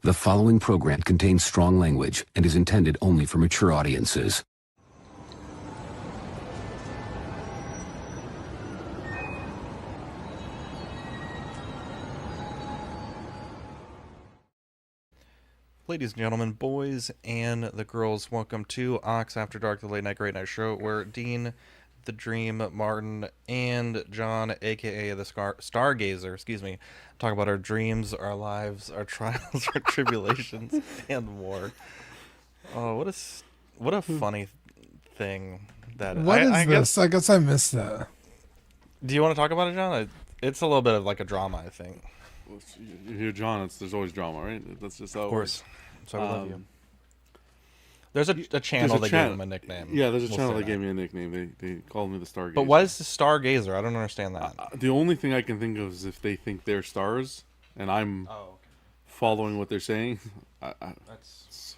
The following program contains strong language and is intended only for mature audiences. Ladies and gentlemen, boys and the girls, welcome to Ox After Dark, the late night great night show, where Dean, the Dream, Martin, and John, aka the Stargazer, talk about our dreams, our lives, our trials, our tribulations, and more. Oh, what a funny thing that. What is I this? I guess I missed that. Do you want to talk about it, John? It's a little bit of like a drama, I think. Well, you hear John, there's always drama, right? That's just how it works. So I love you. There's a channel that gave him a nickname. Yeah, there's a channel that gave me a nickname. They called me the Stargazer. But what is the Stargazer? I don't understand that. The only thing I can think of is if they think they're stars, and I'm following what they're saying. That's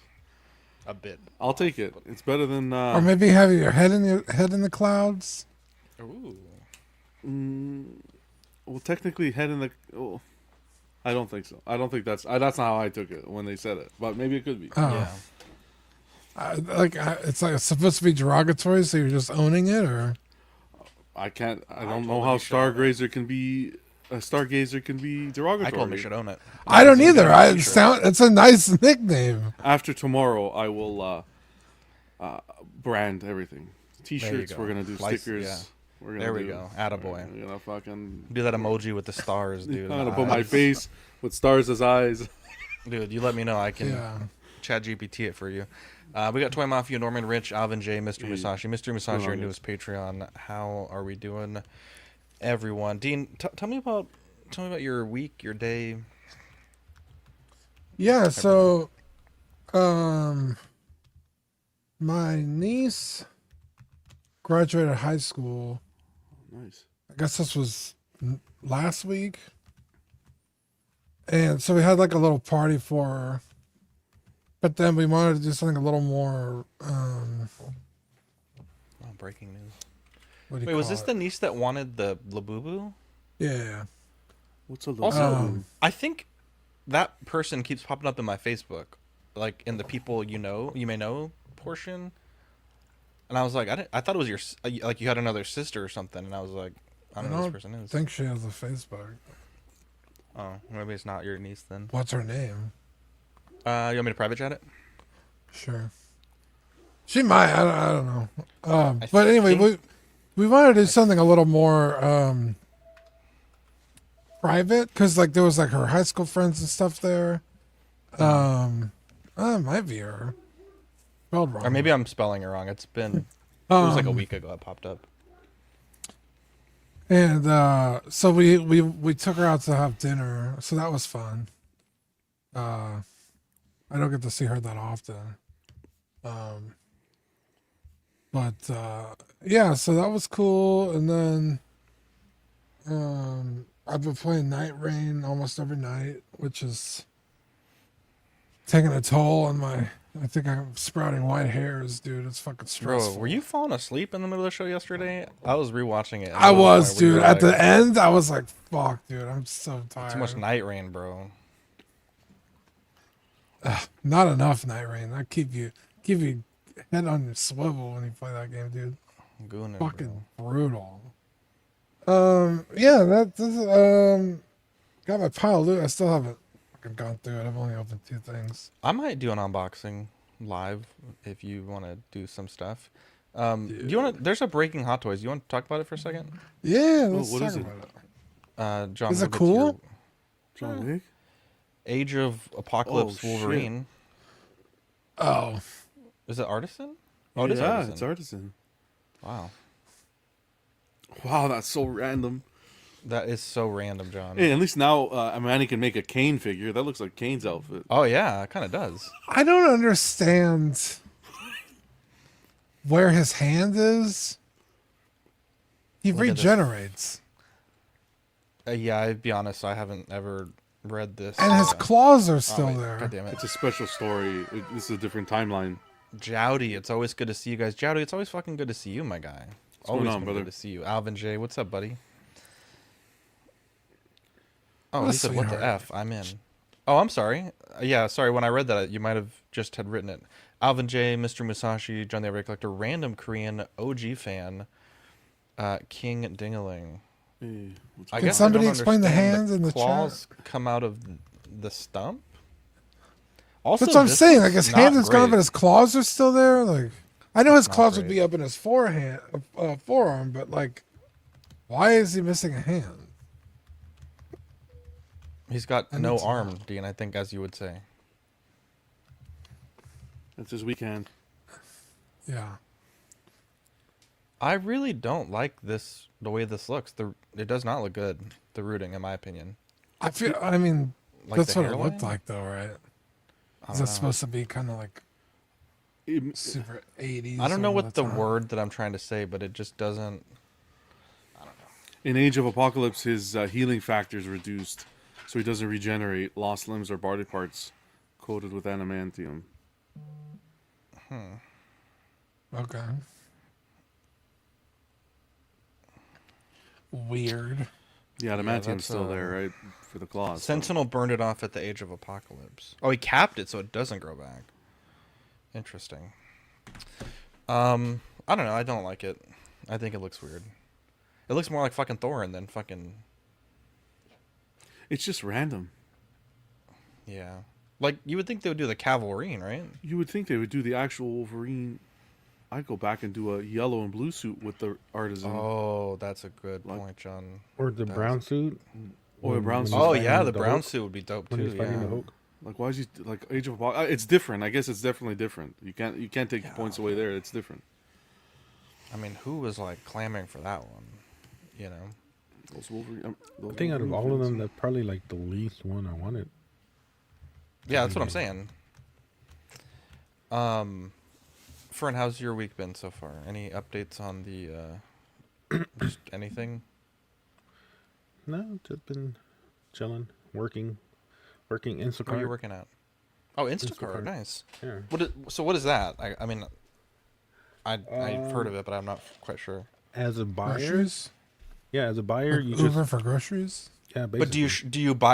a bit. I'll take it. It's better than. Or maybe have your head in the clouds. Ooh. Well, technically, head in the. Oh, I don't think so. I don't think that's not how I took it when they said it. But maybe it could be. Yeah. It's like it's supposed to be derogatory, so you're just owning it, or I don't know how Stargazer can be. A Stargazer can be derogatory. I told him he should own it. I don't either. It's a nice nickname. After tomorrow, I will brand everything. T-shirts. We're gonna do stickers. Yeah. There we go. Attaboy. We're gonna fucking do that emoji with the stars, dude. I'm gonna put my face with stars as eyes. Dude, you let me know. I can chat GPT it for you. We got Toy Mafia, Norman Rich, Alvin J, Mr. Musashi. Mr. Musashi, our newest Patreon. How are we doing, everyone? Dean, tell me about your week, your day. Yeah, so my niece graduated high school. Nice. I guess this was last week. And so we had like a little party for her. But then we wanted to do something a little more Breaking news. Wait, was this the niece that wanted the Labubu? Yeah. What's a Labubu? Also, I think that person keeps popping up in my Facebook, like in the people you may know portion. And I was like, I thought it was you had another sister or something, and I was like, I don't know who this person is. I think she has a Facebook. Oh, maybe it's not your niece then. What's her name? You want me to private chat it? Sure. She might. I don't know. But anyway, we wanted to do something a little more private, because like there was like her high school friends and stuff there. It might be her. Spelled wrong. Or maybe I'm spelling it wrong. It's been it was like a week ago it popped up. And so we took her out to have dinner, so that was fun. I don't get to see her that often. But yeah, so that was cool. And then I've been playing Night Rain almost every night, which is taking a toll on my. I think I'm sprouting white hairs, dude. It's fucking stressful. Bro, were you falling asleep in the middle of the show yesterday? I was rewatching it. I was, dude. At the end, I was like, "Fuck, dude, I'm so tired." Too much Night Rain, bro. Not enough Night Rain. I keep you head on your swivel when you play that game, dude. Gooning, Fucking brutal. Yeah, got my pile of loot. I still haven't fucking gone through it. I've only opened 2 things. I might do an unboxing live if you want to do some stuff. Do you want to? There's a Breaking Hot Toys. You want to talk about it for a second? Yeah, let's what talk is it? about it. John, Is it cool? John Wick? Age of Apocalypse Wolverine. Oh. Is it Artisan? Oh, it is Artisan. It's Artisan. Wow. Wow, that's so random. That is so random, John. Hey, at least now Manny can make a Kane figure. That looks like Kane's outfit. Oh, yeah, it kind of does. I don't understand where his hand is. He regenerates. Yeah, I'd be honest, I haven't ever read this. And his claws are still there. God damn it. It's a special story. This is a different timeline. Jowdy, it's always good to see you guys. Jowdy, it's always fucking good to see you, my guy. Going on, been brother? good to see you. Alvin J, what's up, buddy? Oh, What a he said, what the sweetheart. F? I'm in. Oh, I'm sorry. Yeah, sorry. When I read that, you might have just had written it. Alvin J, Mr. Musashi, John the Everyday Collector, random Korean OG fan, King Dingaling. Hey, what's I Can going guess I on? don't somebody explain the understand hands the in the chat? claws come out of the stump. Also, That's what I'm this saying. Like looks his hands not is gone, great. but his claws are still there. Like I know his Not claws would great. be up in his forearm, but like, why is he missing a hand? He's got I need no to know. arm, Dean. I think, as you would say. That's his weekend. Yeah. I really don't like this. The way this looks, it does not look good. The rooting, in my opinion. I mean, Like that's the what it looked hairline? like, though, right? I Is don't that know. supposed to be kind of like It- super 80s? I don't know over what the top? word that I'm trying to say, but it just doesn't. In Age of Apocalypse, his healing factor is reduced, so he doesn't regenerate lost limbs or body parts coated with adamantium. Okay. Weird. The adamantium's that's, still there, right? For the claws. so- Sentinel burned it off at the Age of Apocalypse. Oh, he capped it so it doesn't grow back. Interesting. I don't know. I don't like it. I think it looks weird. It looks more like fucking Thorin than fucking It's just random. yeah. Like you would think they would do the Cavalrine, right? You would think they would do the actual Wolverine. I'd go back and do a yellow and blue suit with the artisan. Oh, that's a good Like- point, John. Or the brown suit. Or a brown suit. he's Oh fighting yeah, the the brown Hulk. suit would be dope When too. he's fighting Yeah. the Hulk. Like, why is he like Age of Apocalypse? It's different. I guess it's definitely different. You can't take Yeah. points away there. It's different. I mean, who was like clamoring for that one? You know. Those Wolverine. I think out of all of them, that's probably like the least one I wanted. Yeah, that's what I'm saying. Fern, how's your week been so far? Any updates on the just anything? No, just been chilling, working Instacart. Where are you working at? Oh, Instacart. Instacart. Nice. Yeah. What is that? I mean, I've heard of it, but I'm not quite sure. As a buyer, Groceries? yeah, as a buyer, Like you Uber just for groceries? yeah. Basically. But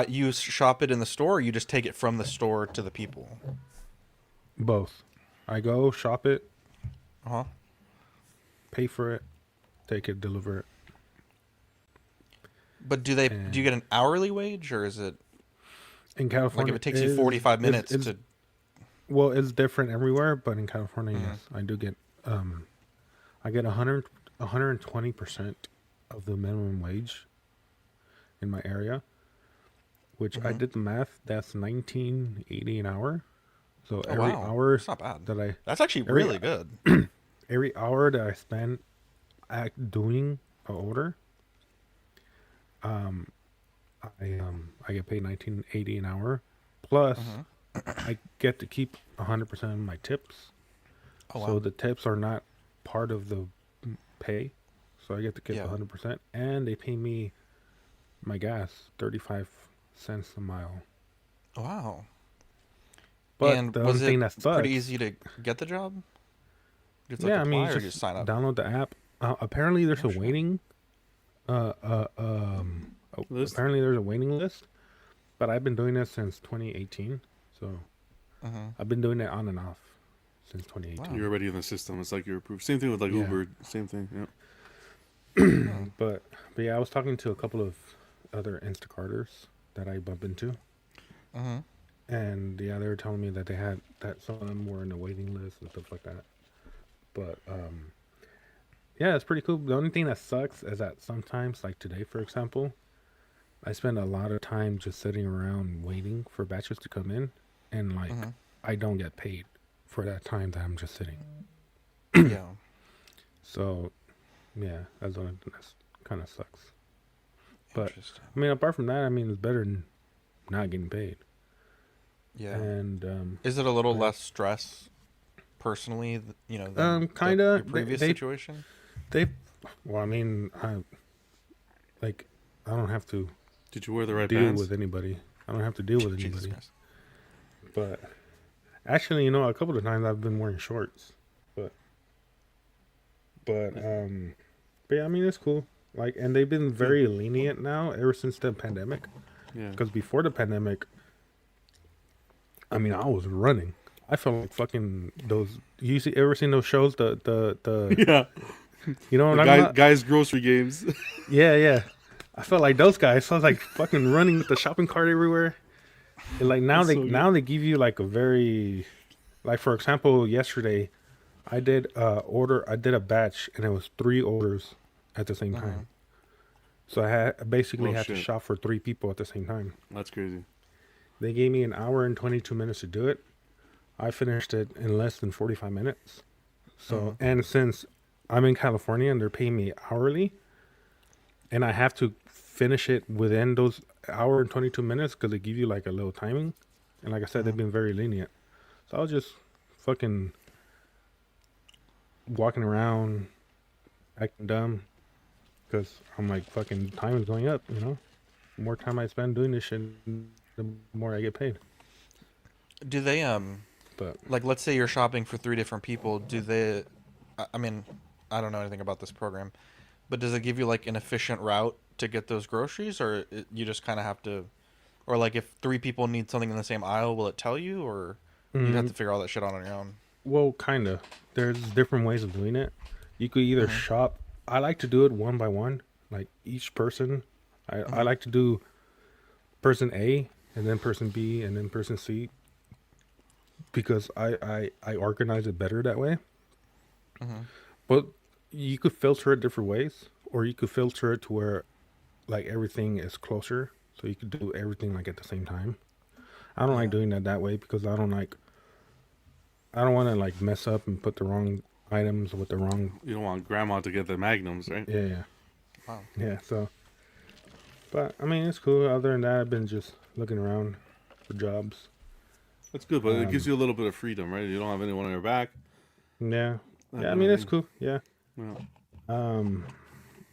do you shop it in the store, or you just take it from the store to the people? both? I go shop it, Uh huh. pay for it, take it, deliver it. But do you get an hourly wage, or is it In California, like if it takes you 45 minutes it's, to? well, it's different everywhere, but in California, Mhm. yes, I do get I get 120% of the minimum wage in my area, which I Mhm. did the math. That's $19.80 an hour. So Oh, every wow. hour That's not bad. that I That's actually every- really good. every hour that I spend doing an order, I get paid $19.80 an hour. Plus, Mhm. I get to keep 100% of my tips. Oh, wow. So the tips are not part of the pay. So I get to keep Yeah. 100%, and they pay me my gas 35 cents a mile. Wow. But and the was only thing it that sucks, pretty easy to get the job? You just yeah, I apply mean, or you just just sign up. download the app. Apparently, there's Oh, a shit. waiting. List? Apparently, there's a waiting list. But I've been doing this since 2018, so Mhm. I've been doing it on and off since 2018. Wow. You're already in the system. It's like you're approved. Same thing with like Yeah. Uber. Same thing. Yeah. But yeah, I was talking to a couple of other Instacarters that I bump into, Mhm. and yeah, they were telling me that they had that some of them were in the waiting list and stuff like that. But yeah, it's pretty cool. The only thing that sucks is that sometimes, like today, for example, I spend a lot of time just sitting around waiting for batches to come in, and like Mhm. I don't get paid for that time that I'm just sitting. Yeah. So yeah, that's the only thing that kind of sucks. But Interesting. I mean, apart from that, I mean, it's better than not getting paid. Yeah. And Is it a little yeah. less stress personally, than kinda, your they- previous they- situation? well, I mean, I don't have to Did you wear the right deal pants? with anybody. I don't have to deal with Jesus anybody. Christ. But actually, a couple of times I've been wearing shorts. But yeah, I mean, it's cool. Like, and they've been very lenient now ever since the pandemic. Yeah. Because before the pandemic, I mean, I was running. I felt like fucking those. Ever seen those shows? The Yeah. you know what The I'm about? guys grocery games. Yeah, yeah. I felt like those guys. I was like fucking running with the shopping cart everywhere. And like now That's so good. they give you like a very, like for example, yesterday, I did I did a batch and it was 3 orders at the same time. So I basically had to shit. shop for 3 people at the same time. That's crazy. They gave me an hour and 22 minutes to do it. I finished it in less than 45 minutes. So, and since I'm in California and they're paying me hourly, and I have to finish it within those hour and 22 minutes because they give you like a little timing. And like I said, they've been very lenient. So I was just fucking walking around, acting dumb because I'm like, fucking time is going up, you know? The more time I spend doing this shit, the more I get paid. Do they But like, let's say you're shopping for 3 different people, do they, I mean, I don't know anything about this program, but does it give you like an efficient route to get those groceries, or you just kind of have to, or like if 3 people need something in the same aisle, will it tell you, or you'd have to figure all that shit out on your own? well, kind of. There's different ways of doing it. You could either shop. I like to do it one by one, like each person. I like to do person A and then person B and then person C because I organize it better that way. But you could filter it different ways, or you could filter it to where like everything is closer, so you could do everything like at the same time. I don't like doing that way because I don't want to like mess up and put the wrong items with the wrong. You don't want grandma to get the magnums, right? Yeah. Wow. Yeah. So, but I mean, it's cool. Other than that, I've been just looking around for jobs. That's good, but it gives you a little bit of freedom, right? You don't have anyone on your back. Yeah. That Yeah. I kind mean, of it's thing. cool. Yeah. Yeah.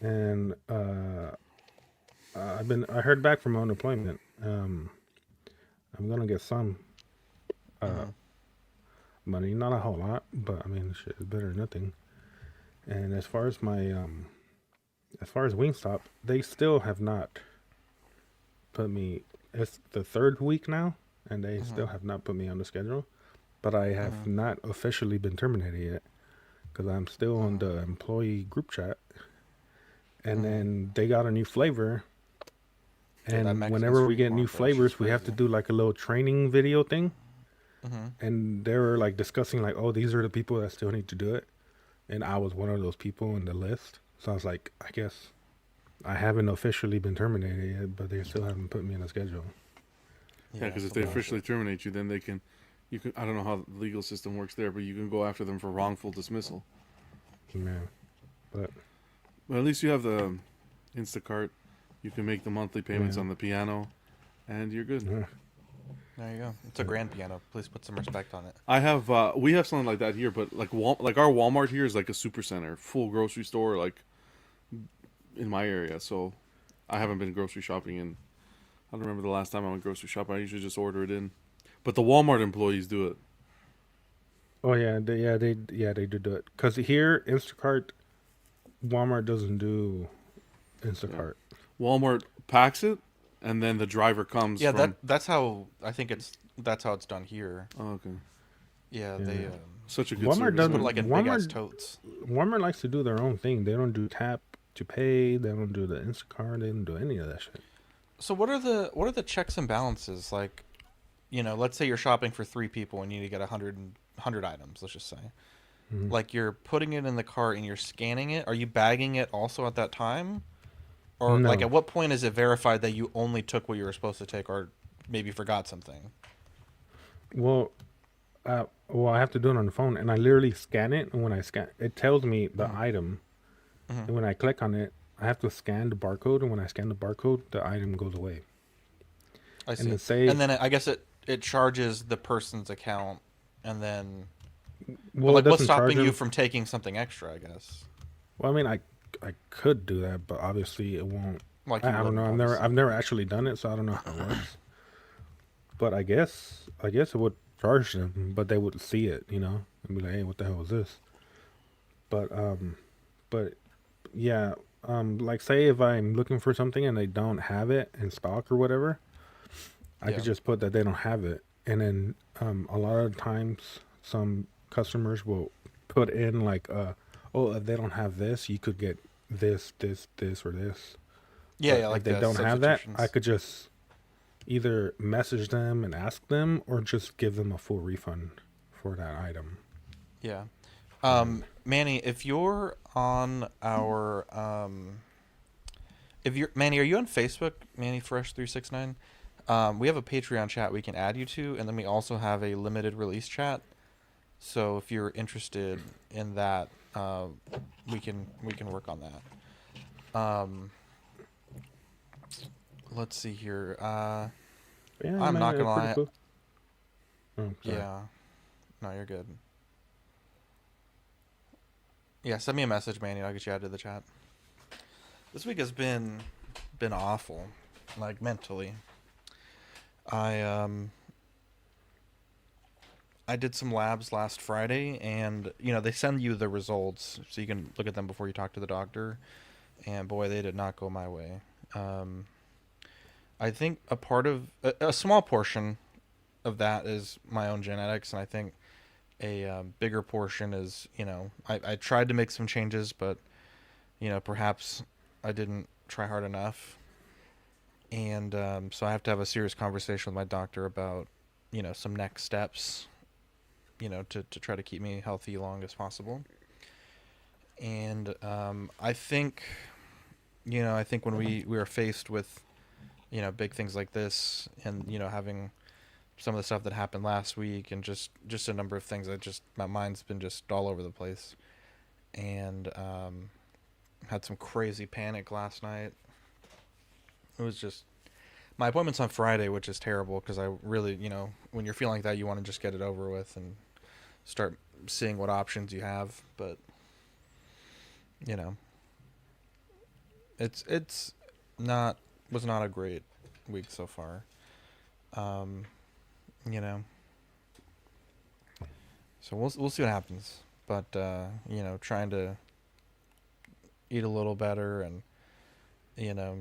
And I heard back from unemployment. I'm gonna get some money, not a whole lot, but I mean, shit is better than nothing. And as far as Wingstop, they still have not put me. It's the 3rd week now, and they still have not put me on the schedule. But I have not officially been terminated yet, because I'm still on the employee group chat. And then they got a new flavor. Yeah, that And Mexican whenever we sweet get corn new dish is flavors, we have to crazy. do like a little training video thing. And they were like discussing like, oh, these are the people that still need to do it. And I was one of those people in the list. So I was like, I guess I haven't officially been terminated yet, but they still haven't put me on the schedule. Yeah, because if they officially terminate you, then you can. I don't know how the legal system works there, but you can go after them for wrongful dismissal. Yeah. But But at least you have the Instacart. You can make the monthly payments Yeah. on the piano, and you're good. yeah. There you go. It's a grand piano. Please put some respect on it. I have we have something like that here, but like our Walmart here is like a super center, full grocery store, like in my area. So I haven't been grocery shopping in. I don't remember the last time I went grocery shopping. I usually just order it in, but the Walmart employees do it. Oh yeah, they do it. Cause here Instacart, Walmart doesn't do Instacart. Walmart packs it, and then the driver comes. Yeah, from... that's how I think that's how it's done here. Oh, okay. Yeah, they Such a good Walmart service. doesn't- put it like in big ass Walmart- totes. Walmart likes to do their own thing. They don't do tap to pay. They don't do the Instacart. They don't do any of that shit. So what are the checks and balances? Like, you know, let's say you're shopping for 3 people and you need to get 100 items, let's just say. Like, you're putting it in the cart and you're scanning it. Are you bagging it also at that time? Or No. like, at what point is it verified that you only took what you were supposed to take, or maybe forgot something? Well, I have to do it on the phone, and I literally scan it. And when I scan, it tells me the item. And when I click on it, I have to scan the barcode. And when I scan the barcode, the item goes away. I see. then say- And then I guess it charges the person's account, and then Well, like, it what's doesn't charge stopping you them. from taking something extra? I guess. Well, I mean, I could do that, but obviously it won't. Like, you I don't wouldn't, know. obviously. I've never actually done it, so I don't know how it works. But I guess it would charge them, but they would see it, you know, and be like, "Hey, what the hell is this?" But yeah, like say if I'm looking for something and they don't have it in stock or whatever, I Yeah. could just put that they don't have it, and then a lot of times some customers will put in like, oh, if they don't have this, you could get this, this, or this. Yeah, But yeah, like if they the don't have that, substitutions. I could just either message them and ask them, or just give them a full refund for that item. Yeah. Manny, if you're on our if you're Manny, are you on Facebook, Manny Fresh 369? We have a Patreon chat we can add you to, and then we also have a limited release chat. So if you're interested in that, we can work on that. Let's see here. Yeah, I'm man, not they're gonna pretty lie. cool. Oh, sorry. Yeah. No, you're good. Yeah, send me a message, Manny. I'll get you added to the chat. This week has been awful, like mentally. I did some labs last Friday, and they send you the results so you can look at them before you talk to the doctor. And boy, they did not go my way. I think a part of a small portion of that is my own genetics, and I think a bigger portion is I tried to make some changes, but perhaps I didn't try hard enough, and so I have to have a serious conversation with my doctor about some next steps, to try to keep me healthy long as possible. And I think when we are faced with big things like this, and having some of the stuff that happened last week, and just a number of things that my mind's been just all over the place, and had some crazy panic last night. It was just my appointment's on Friday, which is terrible because I really, when you're feeling like that, you want to just get it over with and start seeing what options you have. But it's was not a great week so far. So we'll see what happens. But trying to eat a little better, and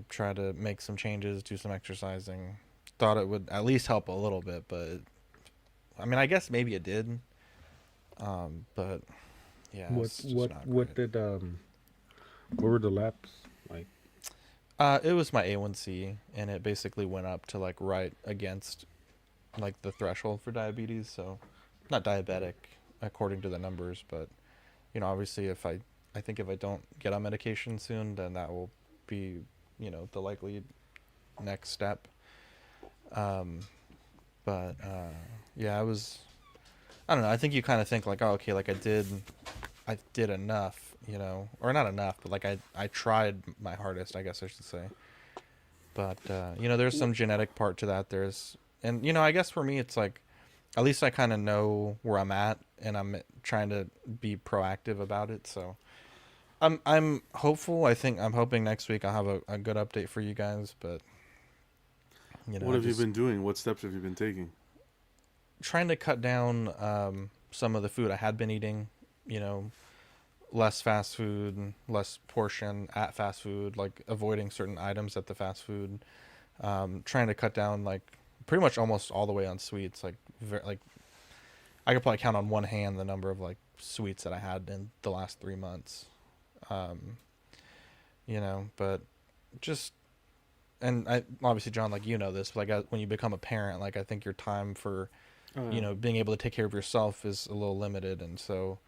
try to make some changes, do some exercising. Thought it would at least help a little bit, but I guess maybe it did. But yeah, What were the labs like? It was my A1C, and it basically went up to like right against like the threshold for diabetes. So not diabetic according to the numbers, but obviously if I think if I don't get on medication soon, then that will be the likely next step. But yeah, I don't know, I think you kind of think like, oh, okay, like I did enough, or not enough, but like I tried my hardest, I guess I should say. But there's some genetic part to that. And I guess for me it's like, at least I kind of know where I'm at, and I'm trying to be proactive about it. So I'm hopeful. I'm hoping next week I'll have a good update for you guys. But what have you been doing? What steps have you been taking? Trying to cut down some of the food I had been eating. Less fast food, less portion at fast food, like avoiding certain items at the fast food. Trying to cut down like pretty much almost all the way on sweets. Like I could probably count on one hand the number of like sweets that I had in the last 3 months. But just, and I obviously, John, like this, but like when you become a parent, like I think your time for being able to take care of yourself is a little limited, and so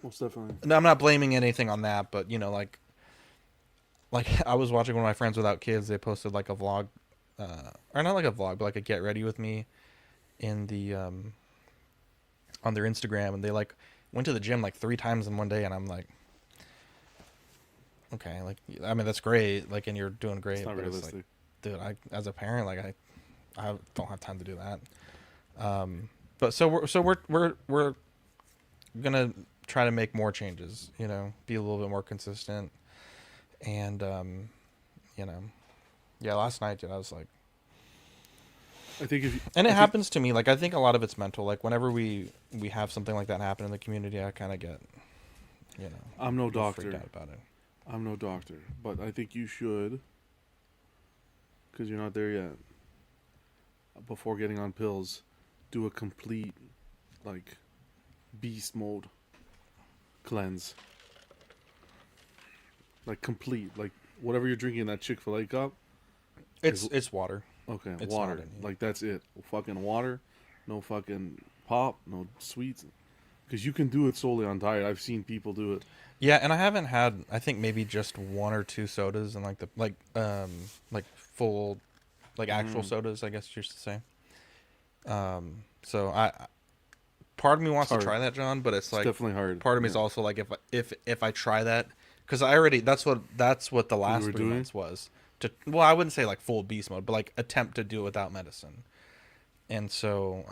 most definitely. and I'm not blaming anything on that, but like I was watching one of my friends without kids. They posted like a vlog, or not like a vlog, but like a get ready with me in the on their Instagram, and they like went to the gym like 3 times in one day, and I'm like, okay, like that's great, like, and you're doing great. It's not realistic. It's like, dude, as a parent, like I don't have time to do that. But so we're gonna try to make more changes, be a little bit more consistent, and yeah, last night, dude, I was like, I think it happens to me, like I think a lot of it's mental. Like whenever we have something like that happen in the community, I kind of get I'm no doctor. freaked out about it. I'm no doctor, but I think you should, because you're not there yet. before getting on pills, do a complete like beast mode cleanse. Like complete, like whatever you're drinking in that Chick-fil-A cup. It's water. Okay, It's water. not in here. Like that's it. Fucking water, no fucking pop, no sweets. Because you can do it solely on diet. I've seen people do it. Yeah, and I haven't had. I think maybe just one or two sodas and like full, like actual sodas. I guess you should say. So part of me wants to hard. try that, John, but it's like Definitely hard. part of me is Yeah. also like if I try that, because I already that's what the last were 3 doing? months was to. Well, I wouldn't say like full beast mode, but like attempt to do it without medicine. And so,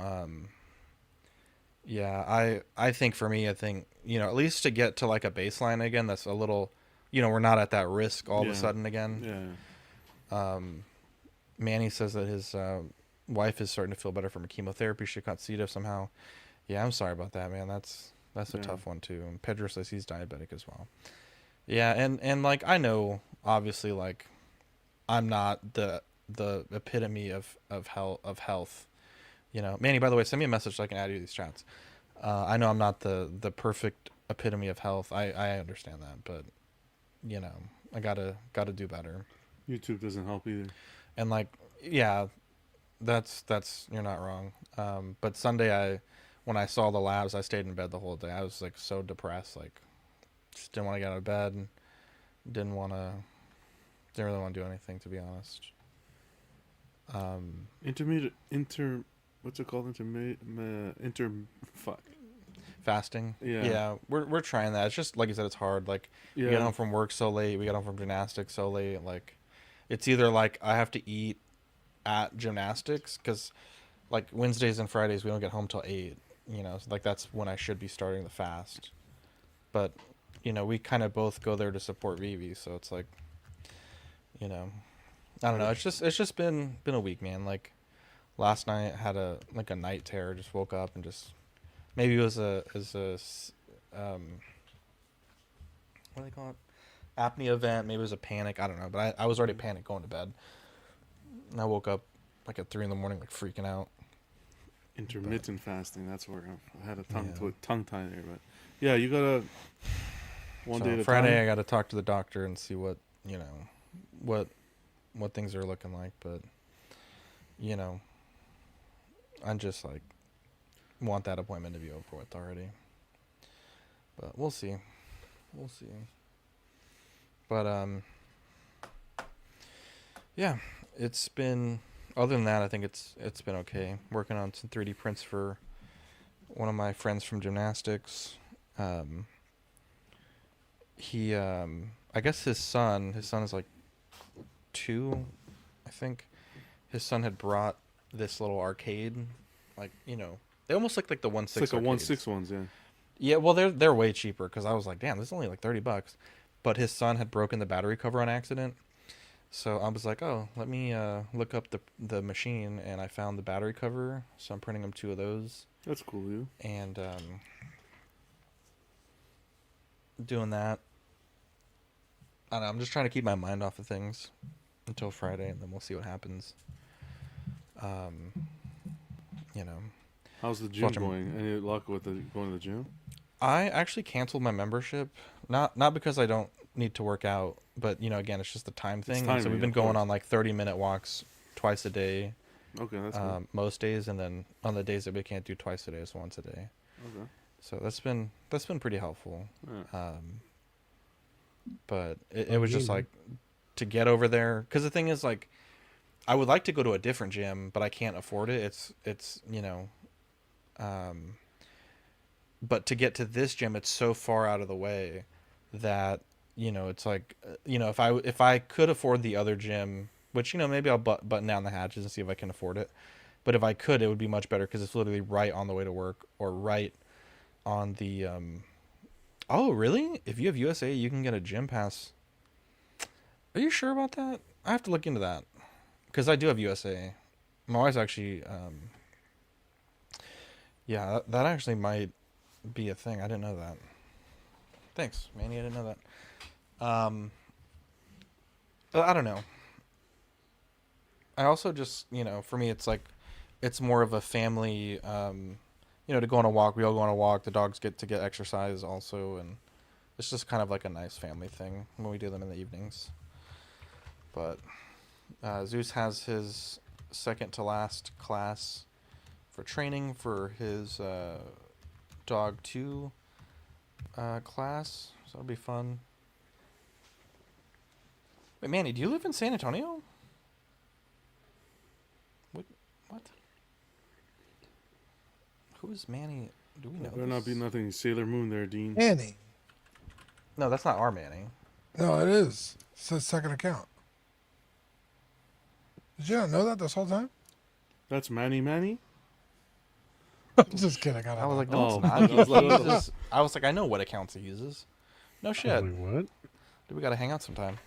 yeah, I think for me, I think, at least to get to like a baseline again, that's a little, we're not at that risk all of a Yeah. sudden again. Yeah. Manny says that his wife is starting to feel better from her chemotherapy. She got C. diff somehow. Yeah, I'm sorry about that, man. That's a Yeah. tough one too. And Pedro says he's diabetic as well. Yeah, and like I know, obviously, like I'm not the epitome of health. Manny, by the way, send me a message so I can add you to these chats. I know I'm not the perfect epitome of health. I understand that, but I gotta do better. YouTube doesn't help either. And like, yeah, that's you're not wrong. But Sunday, when I saw the labs, I stayed in bed the whole day. I was like so depressed, like just didn't want to get out of bed, and didn't really want to do anything, to be honest. What's it called? Fuck. Fasting. Yeah. We're trying that. It's just like you said, it's hard. Like we get Yeah. home from work so late. We get home from gymnastics so late. Like it's either like I have to eat at gymnastics because like Wednesdays and Fridays we don't get home till 8. So like that's when I should be starting the fast. But we kind of both go there to support Vivi, so it's like I don't know. It's just been a week, man. Like last night had a night terror. Just woke up and just maybe it was a what do they call it? Apnea event. Maybe it was a panic. I don't know. But I was already panicked going to bed. And I woke up like at 3 a.m, like freaking out. Intermittent fasting. That's where I had a Yeah. tongue tie there, but yeah, you gotta one So day at a Friday, I time. got to talk to the doctor and see what what things are looking like. But I just like want that appointment to be over with already. But we'll see. But yeah, it's been. Other than that, I think it's been okay. Working on some 3D prints for one of my friends from gymnastics. He I guess his son is like 2, I think. His son had brought this little arcade, like they almost look like the 1/6. It's like a arcades. 1/6 ones, yeah. Yeah, well they're way cheaper because I was like, damn, this is only like $30. But his son had broken the battery cover on accident, so I was like, oh, let me look up the machine, and I found the battery cover, so I'm printing him 2 of those, That's cool, dude. and doing that. I don't know, I'm just trying to keep my mind off of things until Friday, and then we'll see what happens. How's the gym Watch 'em. going? Any luck with going to the gym? I actually canceled my membership, not because I don't need to work out, but again, it's just the time thing. So timing, we've been of going course. on like 30-minute walks twice a day, Okay, that's cool. most days, and then on the days that we can't do twice a day, it's once a day. Okay. So that's been pretty helpful. Yeah. But it was just like to get over there, because the thing is, like, I would like to go to a different gym, but I can't afford it. It's but to get to this gym, it's so far out of the way that it's like if I could afford the other gym, which maybe I'll button down the hatches and see if I can afford it. But if I could, it would be much better because it's literally right on the way to work, or right on the Oh, really? If you have USA, you can get a gym pass. Are you sure about that? I have to look into that, because I do have USA. My wife's actually yeah, that actually might be a thing. I didn't know that. Thanks, Manny. I didn't know that. I don't know. I also just, for me, it's like it's more of a family, to go on a walk. We all go on a walk. The dogs get to get exercise also, and it's just kind of like a nice family thing when we do them in the evenings. But Zeus has his second to last class for training for his dog 2 class, so it'll be fun. Wait, Manny, do you live in San Antonio? What? Who is Manny? Do we know? Better not be nothing Sailor Moon there, Dean. Annie. No, that's not our Manny. No, it is. It says second account. Did you not know that this whole time? That's Manny Manny? I'm just kidding. I was like, no, Oh, it's not. I was like, He uses, I was like, I know what accounts he uses. No I shit. was like, what? Dude, we gotta hang out sometime.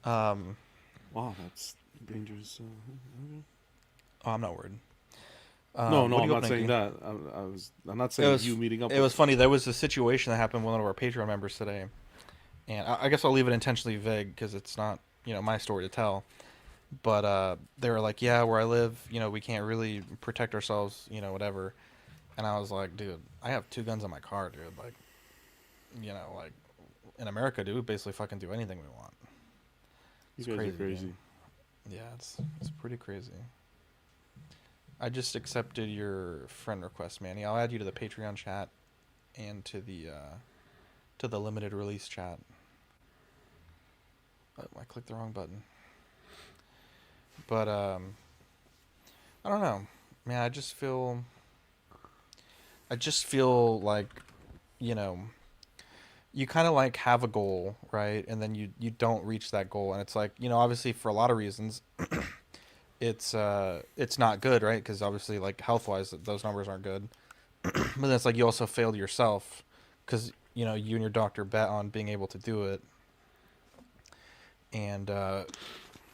Wow, that's dangerous. Oh, I'm not worried. No, what are I'm you not saying thinking? that. I'm not saying you meeting up. It was funny. There was a situation that happened with one of our Patreon members today, and I guess I'll leave it intentionally vague because it's not my story to tell. But they were like, yeah, where I live, we can't really protect ourselves, whatever. And I was like, dude, I have 2 guns in my car, dude. Like, like in America, dude, we basically fucking do anything we want. You guys are crazy. dude. Yeah, it's pretty crazy. I just accepted your friend request, Manny. I'll add you to the Patreon chat and to the limited release chat. Oh, I clicked the wrong button. But I don't know. Man, I just feel like, you kind of like have a goal, right? And then you don't reach that goal, and it's like, obviously for a lot of reasons it's not good, right? Because obviously, like, health-wise, those numbers aren't good. But then it's like you also failed yourself because you and your doctor bet on being able to do it, and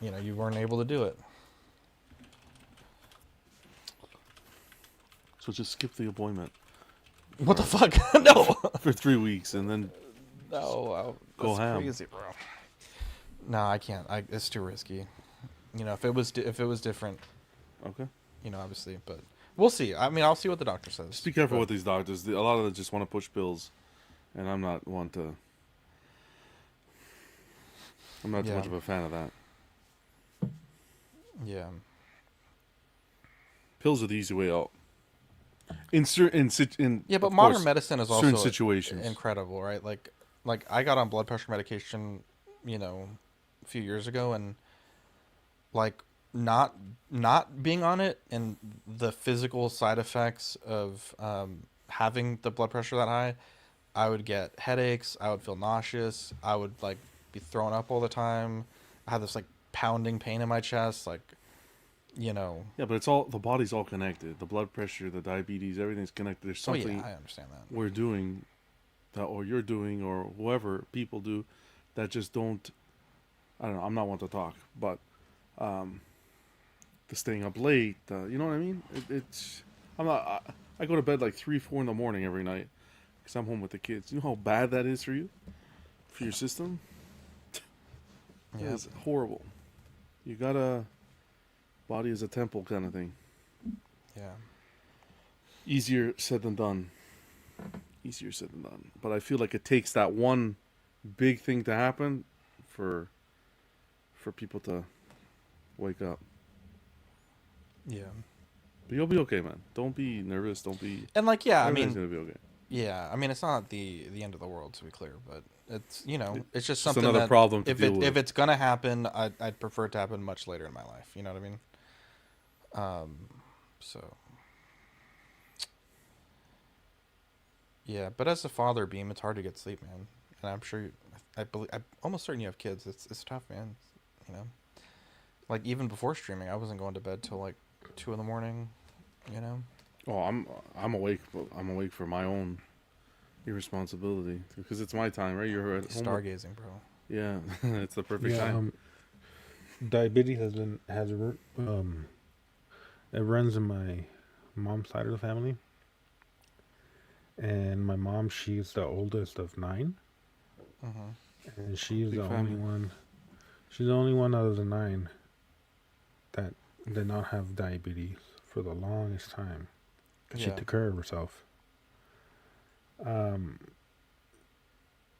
you weren't able to do it. So just skip the appointment. What the fuck? No. For 3 weeks and then No, Go that's ham. crazy, bro. No, I can't. It's too risky. If it was different, okay. Obviously, but we'll see. I mean, I'll see what the doctor says. Just be careful But- with these doctors. A lot of them just want to push pills, and I'm not one to. I'm not too Yeah. much of a fan of that. Yeah. Pills are the easy way out. In certain Yeah, but of modern course, medicine is certain also situations. incredible, right? Like I got on blood pressure medication, a few years ago, and like not being on it and the physical side effects of having the blood pressure that high, I would get headaches, I would feel nauseous, I would like be throwing up all the time. I had this like pounding pain in my chest, like Yeah, but it's all the body's all connected. The blood pressure, the diabetes, everything's connected. There's Oh something yeah, I understand that. we're doing, that or you're doing, or whoever people do, that just don't. I don't know. I'm not one to talk, but the staying up late, you know what I mean? It's. I'm not. I go to bed like 3, 4 in the morning every night because I'm home with the kids. You know how bad that is for you, for your system. Yeah. It's horrible. You gotta. Body is a temple kind of thing. Yeah. Easier said than done. Easier said than done. But I feel like it takes that one big thing to happen for people to wake up. Yeah. But you'll be okay, man. Don't be nervous. Don't be. And like, yeah, I Everything's mean, gonna be okay. yeah, I mean, it's not the end of the world, to be clear, but it's it's just Just something another that problem to if deal with. if it's gonna happen, I'd prefer it to happen much later in my life. You know what I mean? So yeah, but as a father, Beam, it's hard to get sleep, man. And I'm sure I'm almost certain you have kids. It's tough, man. Like even before streaming, I wasn't going to bed till like 2 in the morning. Oh, I'm awake. But I'm awake for my own irresponsibility because it's my time, right? You're at home. Stargazing, bro. Yeah, it's the perfect Yeah, time. diabetes it runs in my mom's side of the family, and my mom, she's the oldest of 9, and she's Big the family. only one. She's the only one out of the 9 that did not have diabetes for the longest time. 'Cause she Yeah. took care of herself.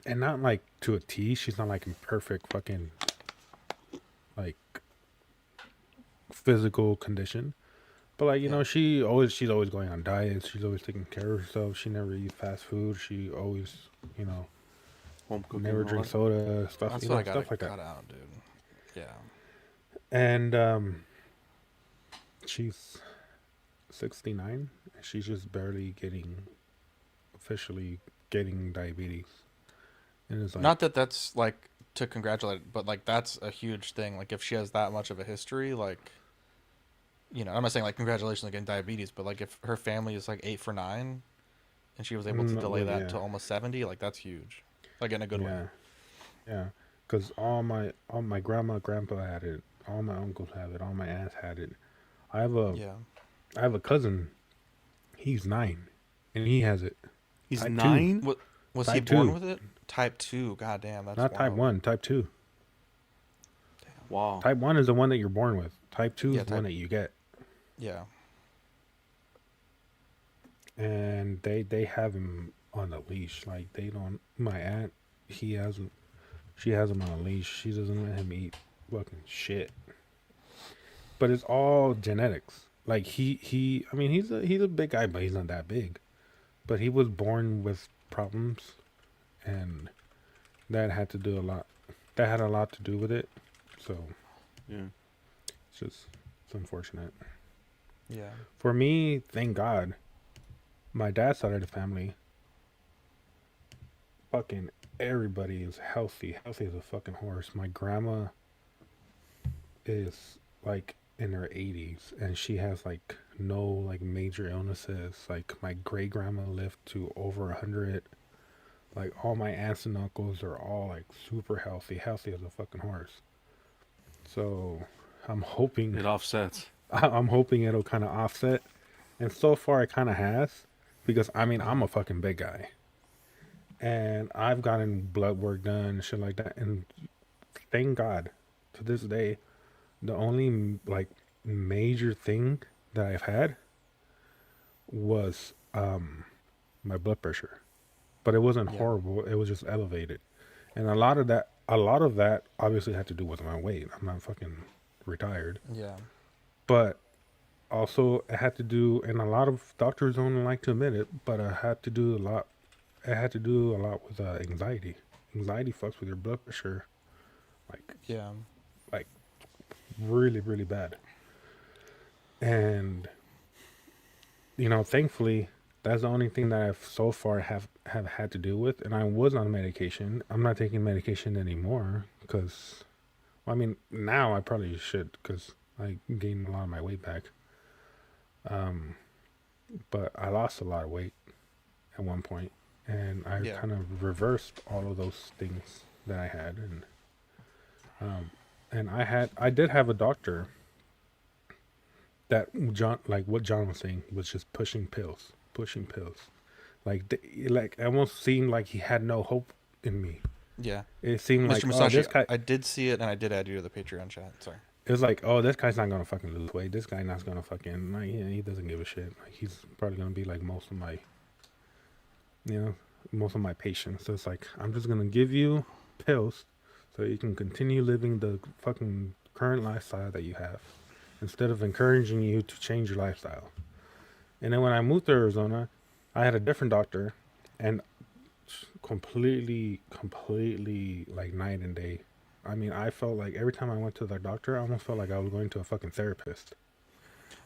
And not like to a T. She's not like in perfect fucking like physical condition. But like, you know, she's always going on diets. She's always taking care of herself. She never eats fast food. She always, you know, Home cooking. never and all drinks that. soda, stuff, That's you what know, I gotta stuff like cut that. out, dude. Yeah. And she's 69. She's just barely officially getting diabetes. And it's like, Not that that's like to congratulate, but like that's a huge thing. Like if she has that much of a history, like, you know, I'm not saying like congratulations on getting diabetes, but like if her family is like 8 for 9, and she was able to delay that to almost 70, like that's huge, like in a good way. Yeah, because all my grandma, grandpa had it. All my uncles have it. All my aunts had it. I have a cousin. He's 9, and he has it. He's Type 9. What was he Type born 2. with it? Type 2. God damn, that's Not type wild. 1, type 2. Wow. Type 1 is the one that you're born with. Type 2 Yeah, is the one that you get. Yeah. And they have him on a leash. Like they don't. My aunt, she has him on a leash. She doesn't let him eat fucking shit. But it's all genetics. Like he. I mean, he's a big guy, but he's not that big. But he was born with problems, and that had to do a lot. That had a lot to do with it. So Yeah. it's unfortunate. Yeah. For me, thank God, my dad's side of the family, fucking everybody is healthy. Healthy as a fucking horse. My grandma is like in her 80s, and she has like no like major illnesses. Like my great grandma lived to over 100. Like all my aunts and uncles are all like super healthy as a fucking horse. So I'm hoping It offsets. I'm hoping it'll kind of offset. And so far it kind of has, because I mean, I'm a fucking big guy. And I've gotten blood work done and shit like that. And thank God, to this day, the only like major thing that I've had was my blood pressure. But it wasn't horrible. It was just elevated. And a lot of that obviously had to do with my weight. I'm not fucking retired. Yeah. But also it had to do, and a lot of doctors don't like to admit it, but it had to do a lot with anxiety. Anxiety fucks with your blood pressure Yeah. like really, really bad. And you know, thankfully that's the only thing that I've so far have had to deal with. And I was on medication. I'm not taking medication anymore because, well, I mean, now I probably should, because I gained a lot of my weight back. But I lost a lot of weight at one point, and I kind of reversed all of those things that I had. And I did have a doctor that what John was saying, was just pushing pills. Like it almost seemed like he had no hope in me. Yeah. It seemed Mr. like, Musashi, this guy, I did see it, and I did add you to the Patreon chat. Sorry. it was like, oh, this guy's not gonna fucking lose weight. This guy not gonna fucking, like, he doesn't give a shit. Like, he's probably gonna be like most of my patients. So it's like, I'm just gonna give you pills so you can continue living the fucking current lifestyle that you have, instead of encouraging you to change your lifestyle. And then when I moved to Arizona, I had a different doctor, and completely like night and day. I mean, I felt like every time I went to the doctor, I almost felt like I was going to a fucking therapist.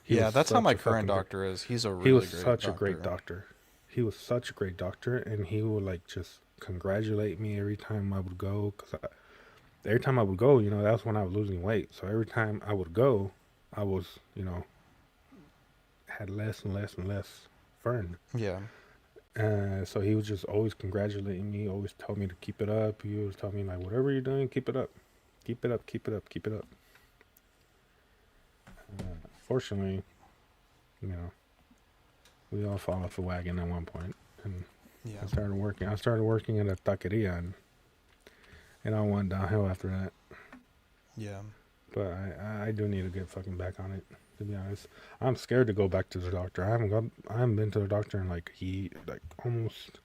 Yeah, that's how my current doctor is. He's a really he was great such doctor. a great doctor. He was such a great doctor, and he would like just congratulate me every time I would go, because every time I would go, you know, that's when I was losing weight. So every time I would go, I was, you know, had less and less and less fern. Yeah. So he was just always congratulating me, always tell me to keep it up. He was telling me, like, whatever you're doing, keep it up. Keep it up, keep it up, keep it up. Fortunately, you know, we all fall off the wagon at one point. And Yeah. I started working at a taqueria, and it all went downhill after that. Yeah. But I do need to get fucking back on it. To be honest, I'm scared to go back to the doctor. I haven't been to the doctor in like almost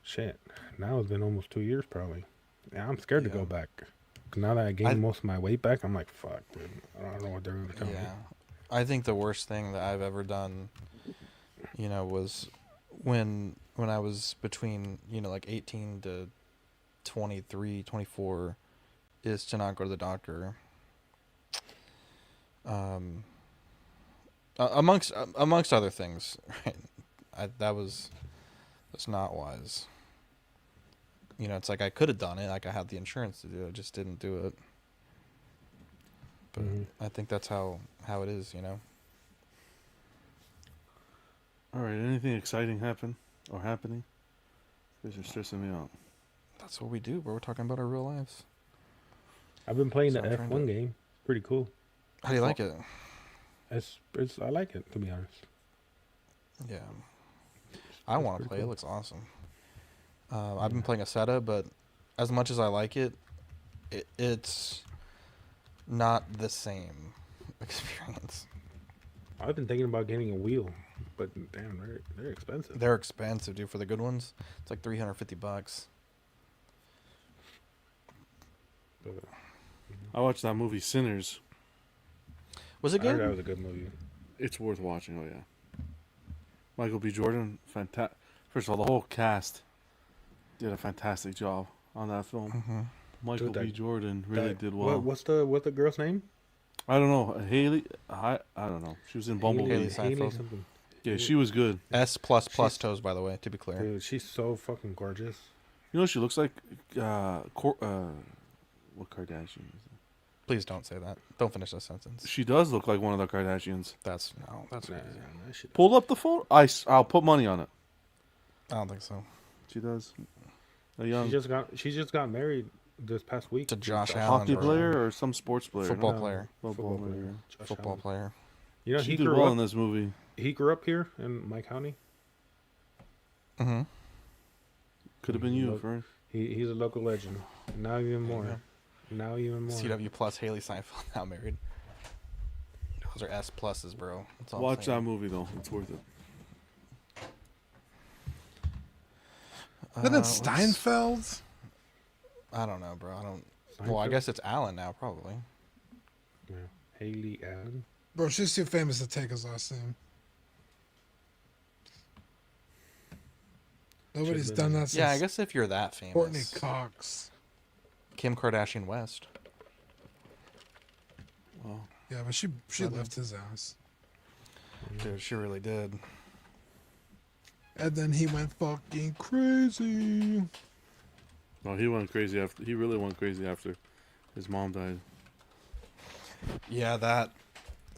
shit. Now it's been almost 2 years probably. Yeah, I'm scared to Yeah. go back. 'Cause now that I gained most of my weight back, I'm like, fuck, dude. I don't know what they're gonna tell me. Yeah. I think the worst thing that I've ever done, was when I was between, like 18 to 23, 24, is to not go to the doctor. Amongst other things, right? That's not wise. It's like I could have done it, like I had the insurance to do it, I just didn't do it. But I think that's how it is, All right, anything exciting happen or happening? You guys are stressing me out. That's what we do, bro. We're talking about our real lives. I've been playing So the I'm trying F1 to- game. Pretty cool. How do you like it? I like it, to be honest. Yeah. I want to pretty play. cool. It looks awesome. I've been playing Aseta, but as much as I like it, it's not the same experience. I've been thinking about getting a wheel, but damn, they're expensive. They're expensive, dude. For the good ones, it's like $350. But I watched that movie Sinners. Was it I heard that good? was a good movie. It's worth watching. Oh yeah. Michael B. Jordan, fantastic. First of all, the whole cast did a fantastic job on that film. Mm-hmm. Michael Dude, that- B. Jordan really did well. What's the girl's name? I don't know. Haley. I don't know. She was in Bumblebee. Haley Seinfeld. something. Yeah, she was good. S++ toes, by the way, to be clear. Dude, she's so fucking gorgeous. You know what she looks like? What Kardashian is it? Please don't say that. Don't finish that sentence. She does look like one of the Kardashians. That's Nah, crazy. that shit. Pull up the photo. I'll put money on it. I don't think so. She does. A young She just got married this past week. To Josh Allen. hockey bro. player or some sports player. Football no? player. Football player. Josh Football Allen. player. You know, She he did grew well up. in this movie. He grew up here in my county. Mm-hmm. Could have been you, Look. Fern. He's a local legend. Now even more. Now even more. CW plus Haley Seinfeld now married. Those are S pluses, bro. That's all I'm Watch that saying. movie though. It's worth it. Isn't it let's- Steinfeld? I don't know, bro. I don't. Well, I Seinfeld? guess it's Allen now, probably. Yeah. Haley Allen. Bro, she's too famous to take his last name. Nobody's Should've done been- that since Yeah, I guess if you're that famous. Courtney Cox. Kim Kardashian West. Well, Yeah, but she left his ass. Dude, she really did. And then he went fucking crazy. no, he went crazy after. He really went crazy after his mom died. Yeah, that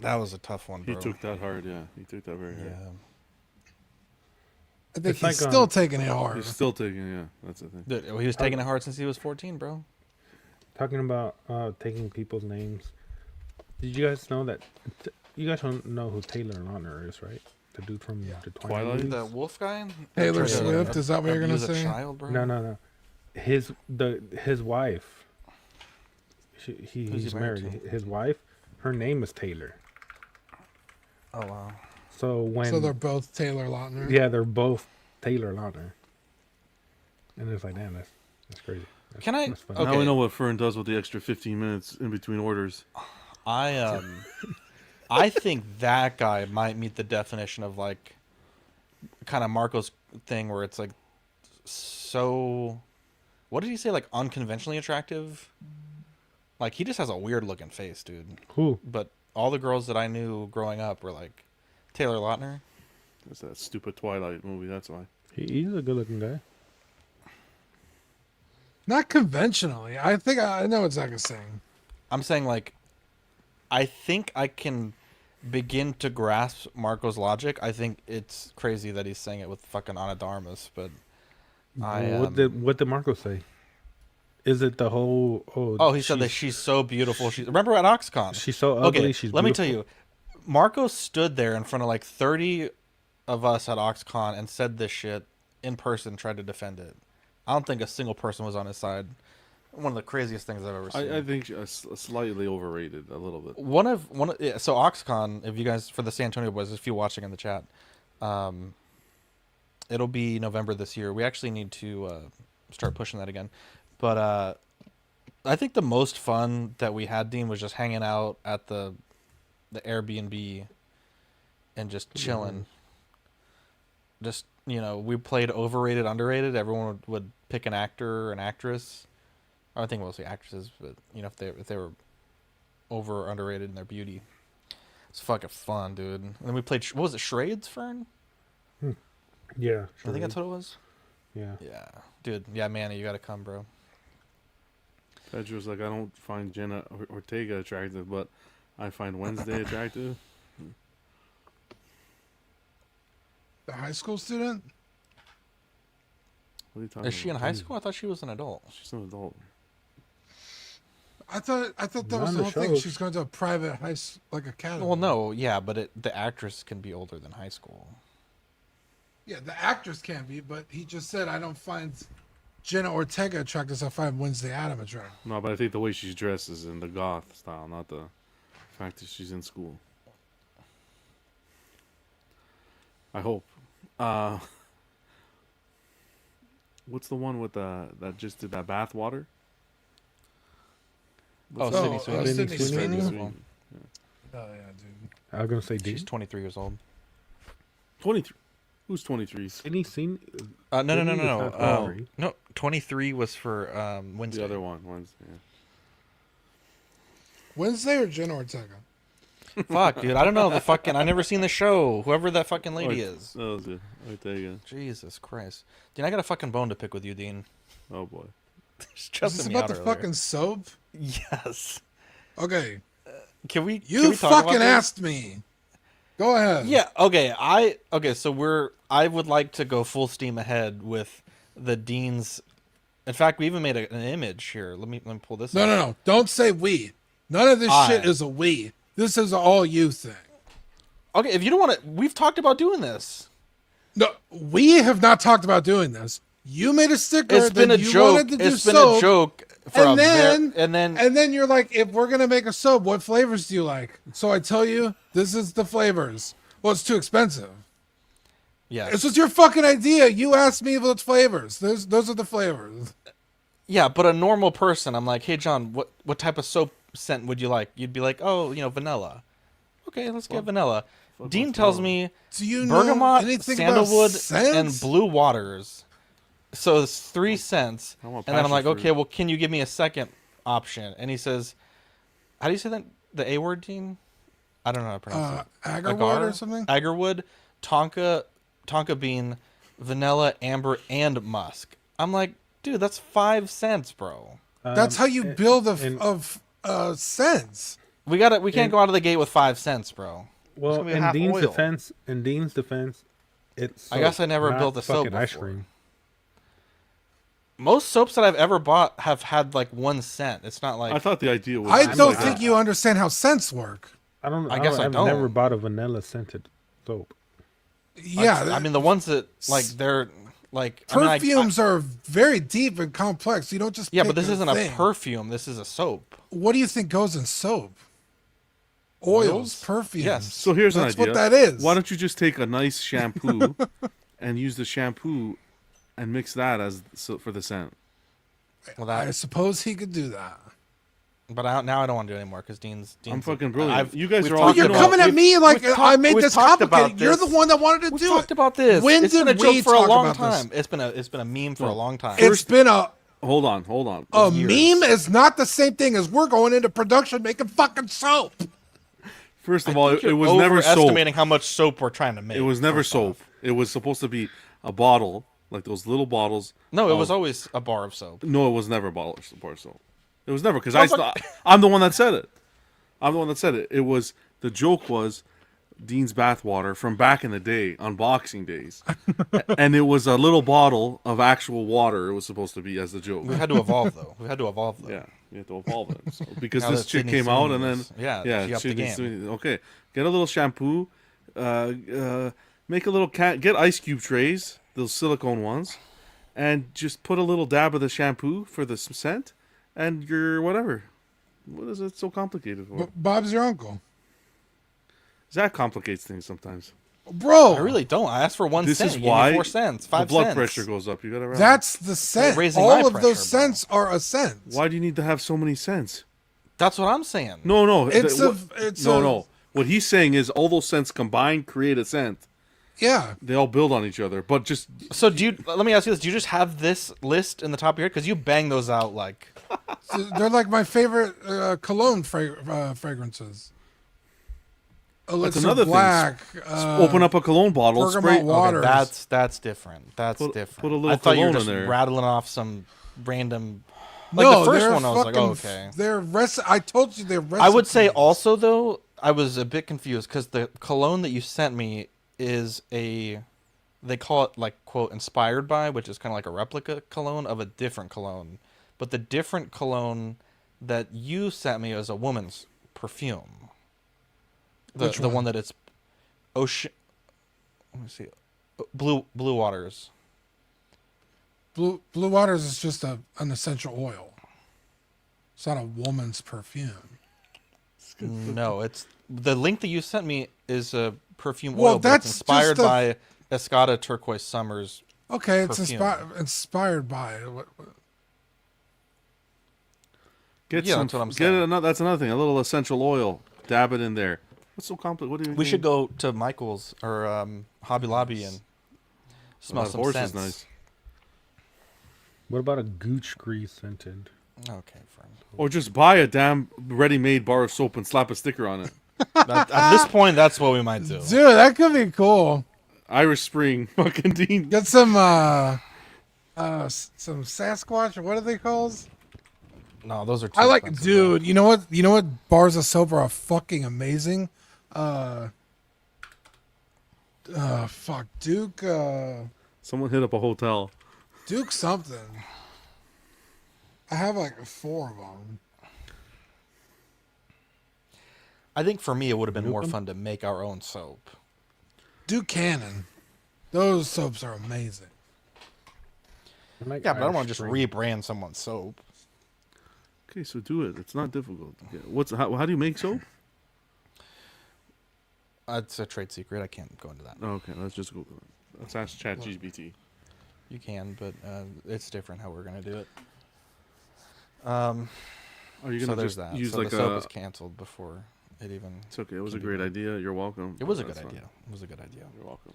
was a tough one, He bro. took that hard. Yeah, he took that very hard. Yeah. I think It's he's like, still taking it hard. He's still taking. Yeah, that's the thing. Dude, he was taking it hard since he was 14, bro. Talking about taking people's names. Did you guys know that? You guys don't know who Taylor Lautner is, right? The dude from the Twilight? movies? The wolf guy? Taylor Tried to Swift, is that what you're gonna abuse a say? child, bro? No. His wife. Who's he He's married married. His wife. Her name is Taylor. Oh, wow. So when So they're both Taylor Lautner. yeah, they're both Taylor Lautner. And it's like, damn, that's crazy. That's, Can I- That's funny. Okay. Now we know what Fern does with the extra 15 minutes in between orders. I think that guy might meet the definition of like kind of Marco's thing where it's like so what did he say, like unconventionally attractive? Like he just has a weird looking face, dude. Who? But all the girls that I knew growing up were like Taylor Lautner. That's that stupid Twilight movie. That's why. He's a good-looking guy. Not conventionally. I think I know what Zach is saying. I'm saying like I think I can begin to grasp Marco's logic. I think it's crazy that he's saying it with fucking Ana Darmus, but What did Marco say? Is it the whole? Oh, he said that she's so beautiful. Remember at Oxcon? she's so ugly. Okay, She's let me beautiful. tell you. Marco stood there in front of like 30 of us at Oxcon and said this shit in person, tried to defend it. I don't think a single person was on his side. one of the craziest things I've ever seen. I think slightly overrated a little bit. So Oxcon, if you guys for the San Antonio boys, if you're watching in the chat, it'll be November this year. We actually need to start pushing that again, but I think the most fun that we had, Dean, was just hanging out at the Airbnb and just chilling. Just, we played overrated, underrated. Everyone would pick an actor or an actress. I think mostly actresses, but if they were over or underrated in their beauty, it's fucking fun, dude. And then we played. What was it? Charades, Fern? Yeah, I think that's what it was. Yeah. Yeah, dude. Yeah, Manny, you gotta come, bro. Pedro's like, I don't find Jenna Ortega attractive, but I find Wednesday attractive. The high school student? What are you talking Is she in about? high school? I thought she was an adult. She's an adult. I thought that Not was on the the whole thing. shows. She's going to a private academy. Well, no, yeah, but the actress can be older than high school. Yeah, the actress can be, but he just said I don't find Jenna Ortega attractive, so I find Wednesday Adam attractive. No, but I think the way she's dressed is in the goth style, not the fact that she's in school. I hope. What's the one with that just did that bath water? Oh, Oh, Sydney Sydney Sweeney. Sweeney. Well, Oh yeah, dude. I was gonna say D. she's 23 years old. 23. Who's 23? Any scene? No. Sydney was not 23. No, 23 was for Wednesday. The other one. Wednesday. Yeah. Wednesday or Jenna Ortega? Fuck, dude. I don't know I never seen the show. Whoever that fucking lady is. That was it. Ortega. Jesus Christ. Dean, I got a fucking bone to pick with you, Dean. Oh boy. Just Is chuffing this me about out the earlier. fucking soap? Yes. Okay, Can we you talk about fucking this? asked me. Go ahead. Yeah, okay. So I would like to go full steam ahead with the Dean's. In fact, we even made an image here. Let me pull this up. No. Don't say we. None of this shit is a we. This is an all you thing. Okay, if you don't want to, we've talked about doing this. No, we have not talked about doing this. You made a sticker. It's been a you joke. wanted to do It's been soap, a joke for and then and then and then you're like, if we're gonna make a soap, what flavors do you like? So I tell you, this is the flavors. Well, it's too expensive. yeah, This was your fucking idea. You asked me what flavors. Those are the flavors. yeah. But a normal person, I'm like, hey John, what type of soap scent would you like? You'd be like, oh, vanilla. Okay, let's get vanilla. Dean tells me Do you know bergamot, anything sandalwood, about scents? and blue waters. So it's 3 cents. I want And then I'm like, passion fruit. okay, well, can you give me a second option? And he says, how do you say that? The A word, Dean? I don't know how to pronounce it. Agarwood or something? Agarwood, tonka bean, vanilla, amber, and musk. I'm like, dude, that's 5 cents, bro. That's how you build scents. We can't go out of the gate with 5 cents, bro. Well, gonna be in half Dean's oil. defense, it's. I guess I never not built a soap fucking ice before. cream. Most soaps that I've ever bought have had like 1 cent. It's not like I thought the idea was. I just don't like think that. you understand how scents work. I don't. I guess I I've don't. never bought a vanilla scented soap. Yeah, I mean the ones that like they're like I mean, perfumes are very deep and complex. You don't just yeah, pick but this isn't a thing. perfume. This is a soap. What do you think goes in soap? Oils, perfumes. Yes. So here's That's an idea. what that is. Why don't you just take a nice shampoo and use the shampoo and mix that for the scent? Well, I that, suppose he could do that. but now I don't want to do it anymore because Dean's. I'm fucking brilliant. I've- You guys we've are talked all. But you're you know, coming at if- me like we've I made we've this talked about complicated. You're this. the one that wanted to We've do talked it. about this. When It's been did a joke we for a talk long about this? time. It's been a meme for a long time. It's been a Hold on. years. meme is not the same thing as we're going into production making fucking soap. First of all, it You're was never soap. overestimating how much soap we're trying to make. It was never first soap. off. It was supposed to be a bottle, like those little bottles. No, it was always a bar of soap. No, it was never a bottle of bar soap. It was never because but- I'm the one that said it. It was the joke was Dean's bathwater from back in the day on Boxing Days, and it was a little bottle of actual water. It was supposed to be as the joke. We had to evolve though. Yeah, you have to evolve it so, because Now this that chick Sydney came out Sweeney and then was- yeah, she upped the Sydney game. Sweeney- okay, get a little shampoo, make a little get ice cube trays, those silicone ones, and just put a little dab of the shampoo for the scent, and your whatever. What is it so complicated for? Bob's your uncle. That complicates things sometimes. Bro, I really don't. I asked for 1 This cent. is You gave me why 4 cents, 5 the blood cents. pressure goes up. You gotta remember. that's the cent. raising All my of pressure, those bro. cents are a cent. Why do you need to have so many cents? That's what I'm saying. No. It's no. What he's saying is all those cents combined create a cent. Yeah. They all build on each other, but just So let me ask you this. Do you just have this list in the top of your head? Because you bang those out like... They're like my favorite cologne fragrances. Elixir another thing. Black. open up a cologne bottle, Bergamot spray. water. Okay, that's different. That's Put- different. put a little I thought you were cologne just in there. rattling off some random... Like No, the first they're one, I was like, oh, fucking- okay. They're I told you they're recipes. I would say also, though, I was a bit confused because the cologne that you sent me is they call it, like, quote, inspired by, which is kind of like a replica cologne of a different cologne. But the different cologne that you sent me is a woman's perfume. Which The one? one that it's ocean. Let me see. Blue Waters. Blue Waters is just an essential oil. It's not a woman's perfume. No, it's the link that you sent me is a perfume Well, oil, but it's that's inspired just a- by Escada Turquoise Summers. Okay, it's Perfume. inspired by. Get Yeah, some. that's what I'm get saying. another. That's another thing. A little essential oil. Dab it in there. What's so complicated? What do you? We should go to Michael's or Hobby Lobby and smell That some horse scents. is nice. What about a gooch grease scented? Okay, friend. Or just buy a damn ready-made bar of soap and slap a sticker on it. At this point, that's what we might do. Dude, that could be cool. Irish Spring, fucking Dean. Get some Sasquatch or what are they called? No, those are too I like, expensive, dude. You know what? You know what? Bars of soap are fucking amazing. Fuck, Duke. Someone hit up a hotel. Duke something. I have like 4 of them. I think for me, it would have been more fun to make our own soap. Duke Cannon. Those soaps are amazing. Yeah, but I don't want to just rebrand someone's soap. Okay, so do it. It's not difficult. How do you make soap? It's a trade secret. I can't go into that. Okay, let's just go. Let's ask ChatGPT. You can, but it's different how we're gonna do it. Are you So gonna there's just that. use So like the soap a? was canceled before it even. It's okay. It was a can be great done. idea. You're welcome. It was a good That's fine. idea. It was a good idea. You're welcome.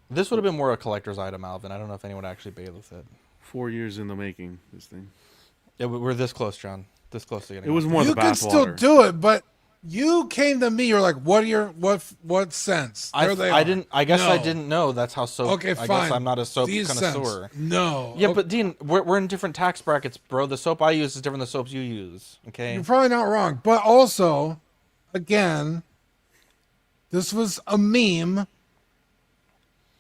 This would have been more a collector's item, Alvin. I don't know if anyone actually paid with it. 4 years in the making. This thing. Yeah, we're this close, John. This close to getting. It was off. more You the can still bathwater. do it, but you came to me. You're like, what are your what scents? There they I are. didn't. I guess I No. didn't know. That's how soap. Okay, I fine. guess I'm not a soap These connoisseur. scents. No. Yeah, Okay. but Dean, we're in different tax brackets, bro. The soap I use is different than the soaps you use. Okay. You're probably not wrong. But also, again, this was a meme.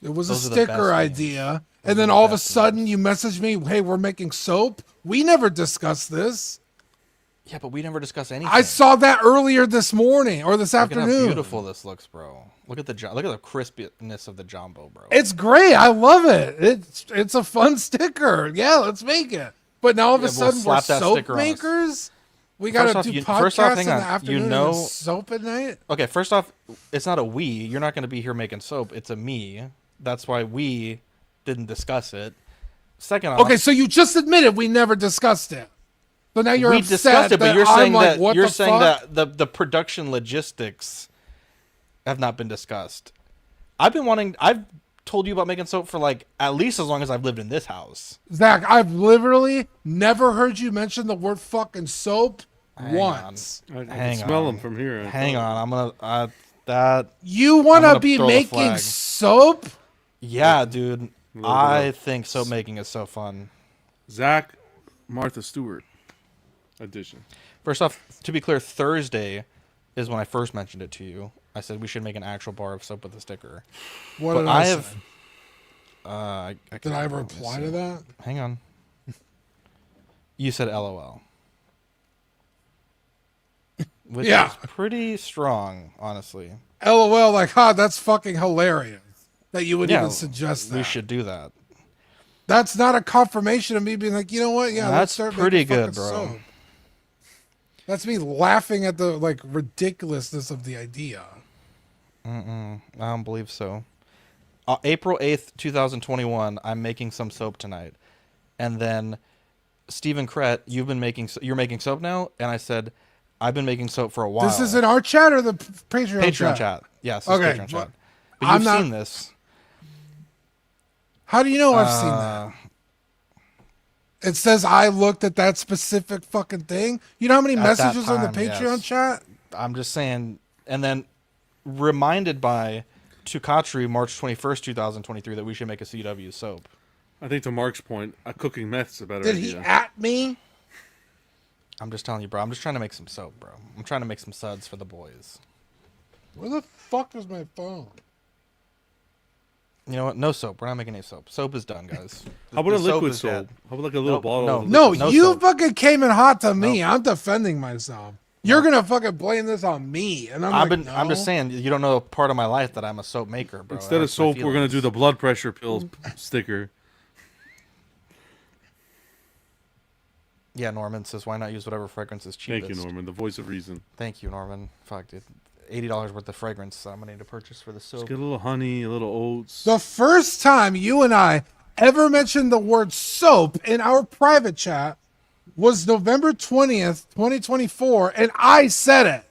It was Those a are the best sticker memes. idea. Those And then are the all of a best sudden you message me, hey, we're making soap. We never discussed this. Yeah, but we never discussed anything. I saw that earlier this morning or this Look at how afternoon. beautiful this looks, bro. Look at the crispiness of the jumbo, bro. It's great. I love it. It's a fun sticker. Yeah, let's make it. But now all of a Yeah, we'll sudden we're slap that soap sticker on us. makers. We First got off, to do first off, podcasts hang in on. the You afternoon and know- then soap at night. Okay, first off, it's not a we. You're not going to be here making soap. It's a me. That's why we didn't discuss it. Second off, Okay, so you just admitted we never discussed it. So now you're we upset discussed it, but that you're I'm saying like, that what you're the saying fuck? that the production logistics have not been discussed. I've told you about making soap for like at least as long as I've lived in this house. Zach, I've literally never heard you mention the word fucking soap once. I can Hang smell on. them from here. Hang on, I'm gonna that. You want I'm to gonna be throw the making flag. soap? Yeah, dude. little I bit of- think soap making is so fun. Zach, Martha Stewart edition. First off, to be clear, Thursday is when I first mentioned it to you. I said we should make an actual bar of soap with a sticker. What But did I, I say? have. I Did can't I remember. Let me reply see. to that? Hang on. You said LOL. Which Yeah. is pretty strong, honestly. LOL, like, that's fucking hilarious that you would Yeah, even suggest that. We should do that. That's not a confirmation of me being like, you know what? Yeah, let's That's start pretty making good, fucking bro. soap. That's me laughing at the like ridiculousness of the idea. I don't believe so. April 8th, 2021, I'm making some soap tonight. And then Stephen Krett, you're making soap now? And I said, I've been making soap for a while. This is in our chat or the Patreon, Patreon chat. Yes, it's Okay, Patreon well, chat. But I'm you've not- seen this. How do you know I've seen that? It says I looked at that specific fucking thing. You know how many At that messages on the time, Patreon yes. chat? I'm just saying. And then reminded by Tukatri, March 21st, 2023, that we should make a CW soap. I think to Mark's point, a cooking meth's a better Did idea. he at me? I'm just telling you, bro. I'm just trying to make some soap, bro. I'm trying to make some suds for the boys. Where the fuck is my phone? You know what? No soap. We're not making any soap. Soap is done, guys. How about a The liquid is soap? dead. How about like a little Nope, bottle? no. of No, liquid No you soap. fucking came in hot to me. I'm defending myself. You're gonna fucking blame this on me, and I'm I'm just saying, you don't know a part of my life that I'm a soap maker, bro. Instead of soap, we're gonna do the blood pressure pill sticker. Yeah, Norman says, why not use whatever fragrance is cheapest? Thank you, Norman, the voice of reason. Thank you, Norman. Fuck, dude. $80 worth of fragrance I'm gonna need to purchase for the Just soap. get a little honey, a little oats. the first time you and I ever mentioned the word soap in our private chat was November 20th, 2024, and I said it.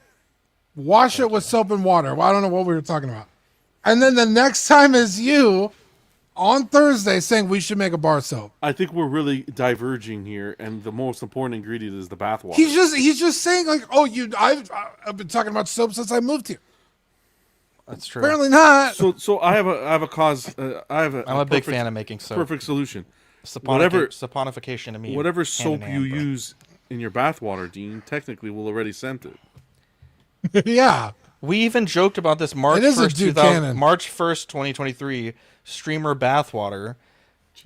Wash it with soap and water. Well, I don't know what we were talking about. And then the next time is you on Thursday saying we should make a bar soap. I think we're really diverging here, and the most important ingredient is the bath water. He's just saying like, oh, I've been talking about soap since I moved here. That's true. Apparently not. So I have a cause. I'm I'm a big fan of making soap. perfect solution. Saponification to me. Whatever hand soap in you hand, bro. use in your bath water, Dean, technically will already scent it. Yeah. We even joked about this March It is a 1st, Duke Cannon. March 1st, 2023, streamer bathwater.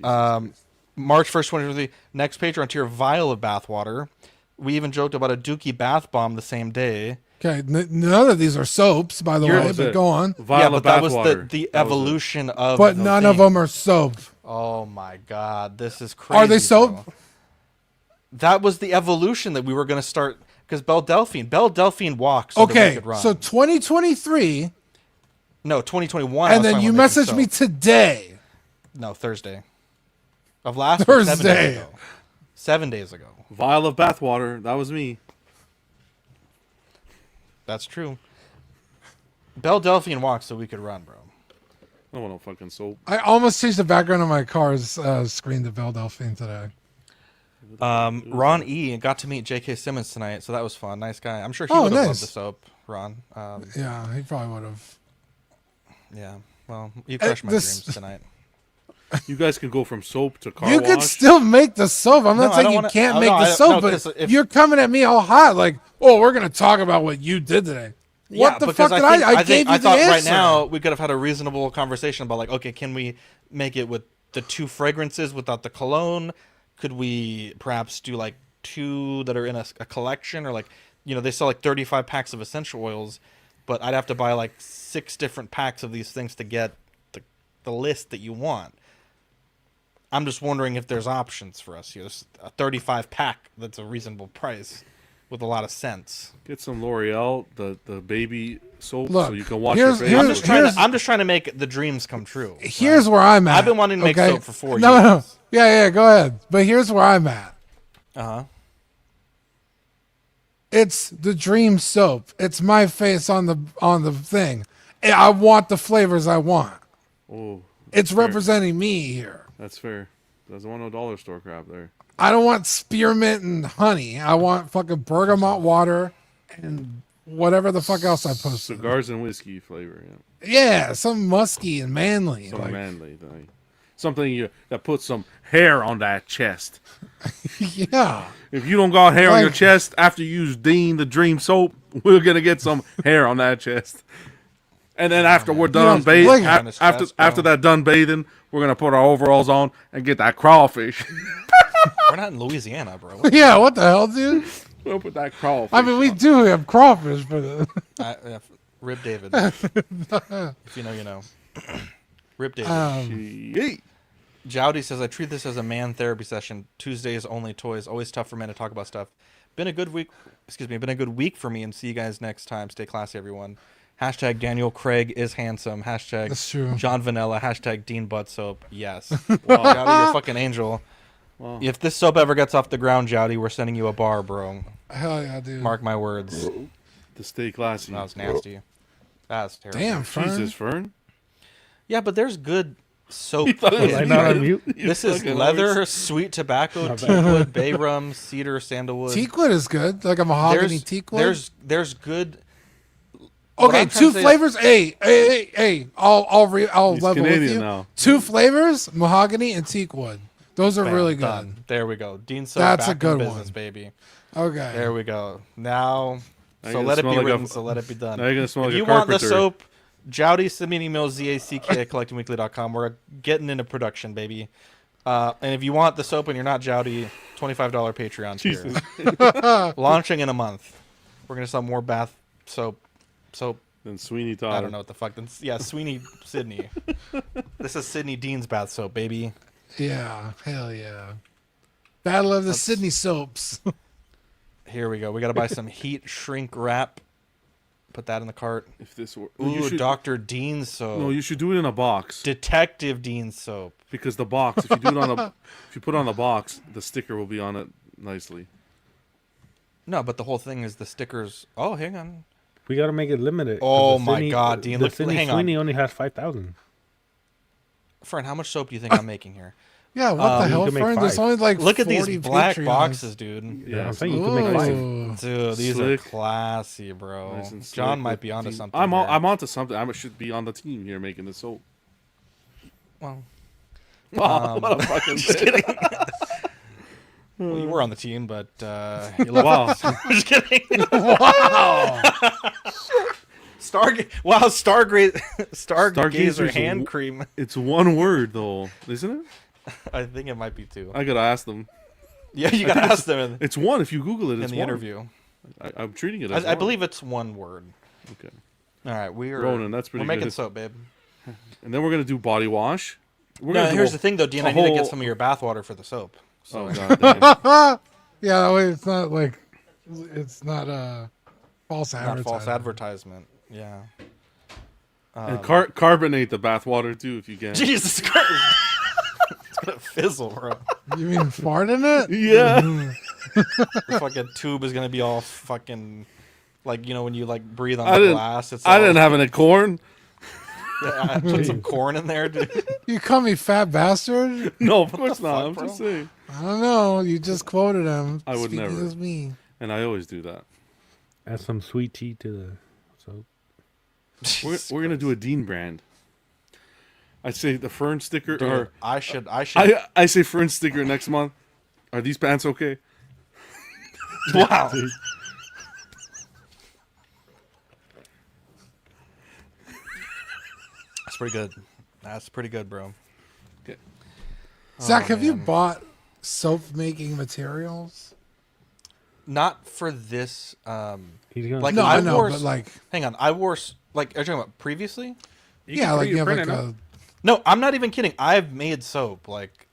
March 1st, 2023, next Patreon tier, vial of bathwater. We even joked about a Dookie bath bomb the same day. Okay. None of these are soaps, by the You're- way, was but it. go on. Vial yeah, of but that bath was water. the That was it. evolution of But the none of thing. them are soap. Oh my god, this is crazy. Are they soap? bro. That was the evolution that we were going to start, because Belle Delphine walks so that we Okay, could run. so 2023, No, 2021. and then you messaged me today. No, Thursday. Of last week, Thursday. 7 days ago. Vial of bath water. That was me. That's true. Belle Delphine walks so we could run, bro. I don't want no fucking soap. I almost changed the background of my car's screen to Belle Delphine today. Ron E. got to meet J.K. Simmons tonight, so that was fun. Nice guy. I'm sure he Oh, would have nice. loved the soap, Ron. Yeah, he probably would have. Yeah. Well, you crushed my this- dreams tonight. You guys can go from soap to car You wash. could still make the soap. I'm No, not I saying don't you wanna- can't oh, make no, the I- soap, no, but 'cause if- you're coming at me all hot, like, oh, we're gonna talk about what you did today. What the fuck did I gave you the thought answer. right now we could have had a reasonable conversation about, like, okay, can we make it with the 2 fragrances without the cologne? Could we perhaps do like 2 that are in a collection, or like, you know, they sell like 35 packs of essential oils, but I'd have to buy like 6 different packs of these things to get the list that you want. I'm just wondering if there's options for us here. There's a 35 pack that's a reasonable price with a lot of sense. Get some L'Oreal, the baby soap, Look, so you can wash your here's- face. here's- I'm just trying to make the dreams come true. right? Here's where I'm at. I've been wanting to make soap for 4 No, years. yeah, go ahead. But here's where I'm at. Uh-huh. It's the dream soap. It's my face on the thing. I want the flavors I want. Oh, It's fair. representing me here. That's fair. Doesn't want no dollar store crap there. I don't want spearmint and honey. I want fucking bergamot water and whatever the fuck else I posted. Cigars and whiskey flavor, yeah. Yeah, some musky and manly. Some like, manly thing. Something that puts some hair on that chest. yeah. If you don't got hair on your Like- chest after you use Dean the Dream soap, we're gonna get some hair on that chest. And then after we're done know, bathing, like- On his after chest, bro. after that done bathing, we're gonna put our overalls on and get that crawfish. We're not in Louisiana, bro. Yeah, what the hell, dude? We'll put that crawfish. I mean, we on. do have crawfish, but Rib David. If you know, you know. Rib David. Shit. Jowdy says, I treat this as a man therapy session. Tuesdays only toys. Always tough for men to talk about stuff. Been a good week. Excuse me. Been a good week for me, and see you guys next time. Stay classy, everyone. Hashtag Daniel Craig is handsome. Hashtag That's true. John Vanilla. Hashtag Dean Butt Soap. Yes. Wow, Jowdy, you're a fucking angel. Wow. If this soap ever gets off the ground, Jowdy, we're sending you a bar, bro. Hell yeah, dude. Mark my words. To stay classy. That was nasty. That's terrible. Damn, Fern. Jesus, Fern. Yeah, but there's good soap. thought it was Was I kits, not right? on mute? This is fucking leather, always- sweet tobacco, Not bad. teakwood, bay rum, cedar, sandalwood. Teakwood is good, like a mahogany there's, teakwood. there's good. what Okay, I'm trying two to say is- flavors. Hey! I'll He's level with Canadian you. now. 2 flavors: mahogany and teakwood. Those are Bam, really good. done. There we go. Dean Soap That's back a good in business, one. baby. Okay. There we go. Now, Now so you're let it gonna be smell like written, a- so let it be done. Now you're gonna smell If like a you want the carpenter. soap, Jowdy, send me an email, zack@collectingweekly.com. We're getting into production, baby. And if you want the soap and you're not Jowdy, $25 Patreon tier. Jesus. Launching in a month. We're going to sell more bath soap. Then Sweeney Todd. I don't know what the fuck. Yeah, Sweeney Sydney. This is Sydney Dean's bath soap, baby. Yeah. Hell yeah. Battle of the Sydney soaps. Here we go. We got to buy some heat shrink wrap. Put that in the cart. If this were, Ooh, you should, Dr. Dean soap. no, you should do it in a box Detective Dean soap. because the box. If you do it on a, if you put it on the box, the sticker will be on it nicely. No, but the whole thing is the stickers. Oh, hang on. We gotta make it limited. 'cause Oh the my Sydney- God, Dean, The look- Sydney hang on. Sweeney only has 5,000. Friend, how much soap do you think I'm making here? Yeah, what the you hell, can make Fern? There's 5. only like Look at these 40 black Patreons. boxes, dude. Yeah, I'm saying you can make 5. Ooh. Dude, these Slick. are classy, bro. Nice and John slick might with be onto Dean. something. I'm here. onto something. I should be on the team here making the soap. Well, Wow, what a fucking just kidding. Well, you were on the team, but you left. Wow. Just kidding. Wow. Stargazer Stargazer's hand a- cream. It's one word though, isn't it? I think it might be two. I gotta ask them. Yeah, you gotta ask them in It's one. If you Google it, the it's one. interview. I'm treating it as I one. believe it's one word. Okay. All right, we're Ronan, that's pretty we're making good. soap, babe. And then we're gonna do body wash. We're No, gonna do here's a- the thing, though, Dean. a I need to whole- get some of your bath water for the soap. So Oh god damn. Yeah, that way it's not like it's not false not advertising. false advertisement. Yeah. And carbonate the bath water too if you can. Jesus Christ. It's gonna fizzle, bro. You mean fart in it? Yeah. The fucking tube is gonna be all fucking like, you know, when you like breathe on I the didn't- glass. It's I all, didn't have any corn. Yeah, I put some corn in there, dude. You call me fat bastard? No, of course not. fuck, I'm bro? just saying. I don't know. You just quoted him. I would Speaking never. as me. And I always do that. Add some sweet tea to the soap. We're gonna do a Dean brand. I say the Fern sticker, Dude, or I should. I say Fern sticker next month. Are these pants okay? Wow. That's pretty good. That's pretty good, bro. Okay. Zach, have you man. bought soap making materials? Not for this. He's gonna Like, No, I I know, wore but s- like, Hang on. I wore like. Are you talking about previously? yeah, like you have like print it a. out. No, I'm not even kidding. I've made soap. Like,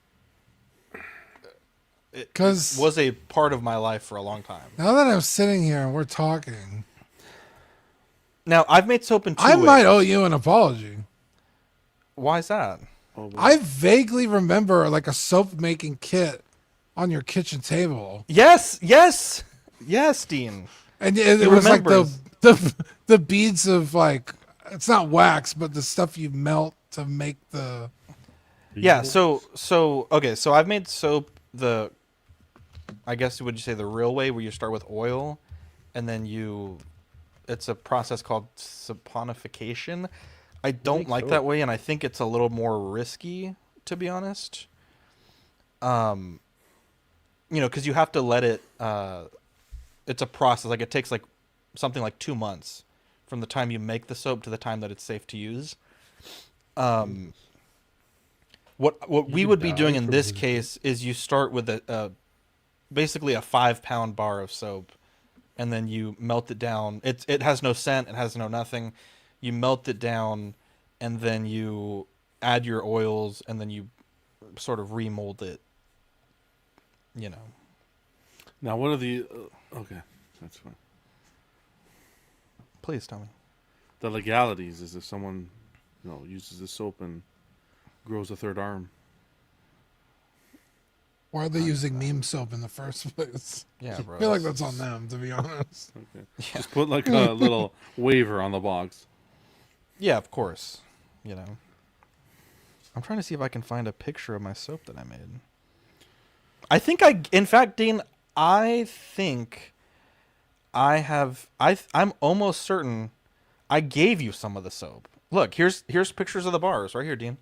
it Because was a part of my life for a long time. now that I'm sitting here and we're talking, Now I've made soap in two I ways. might owe you an apology. Why is that? Oh, boy. I vaguely remember like a soap making kit on your kitchen table, Yes, Dean. and it He was like remembers. the beads of like it's not wax, but the stuff you melt to make the. Yeah. So okay. So I've made soap the, I guess would you say the real way, where you start with oil, and then it's a process called saponification. I don't make like soap? that way, and I think it's a little more risky, to be honest. You know, because you have to let it. It's a process. Like it takes like something like 2 months from the time you make the soap to the time that it's safe to use. What we could would be die doing in from this using case is you start with basically a 5-pound bar of soap, and then you melt it down. It has no scent. It has no nothing. You melt it down, and then you add your oils, and then you sort of remold it. You know. Now, what are the? Okay, that's fine. Please tell me. The legalities is if someone, uses the soap and grows a third arm. Why are they using meme soap in the first place? Yeah, bro. I feel like that's on them, to be honest. Okay. Just put like a little waiver on the box. Yeah, of course. You know. I'm trying to see if I can find a picture of my soap that I made. In fact, Dean, I think I'm almost certain I gave you some of the soap. Look, here's pictures of the bars right here, Dean.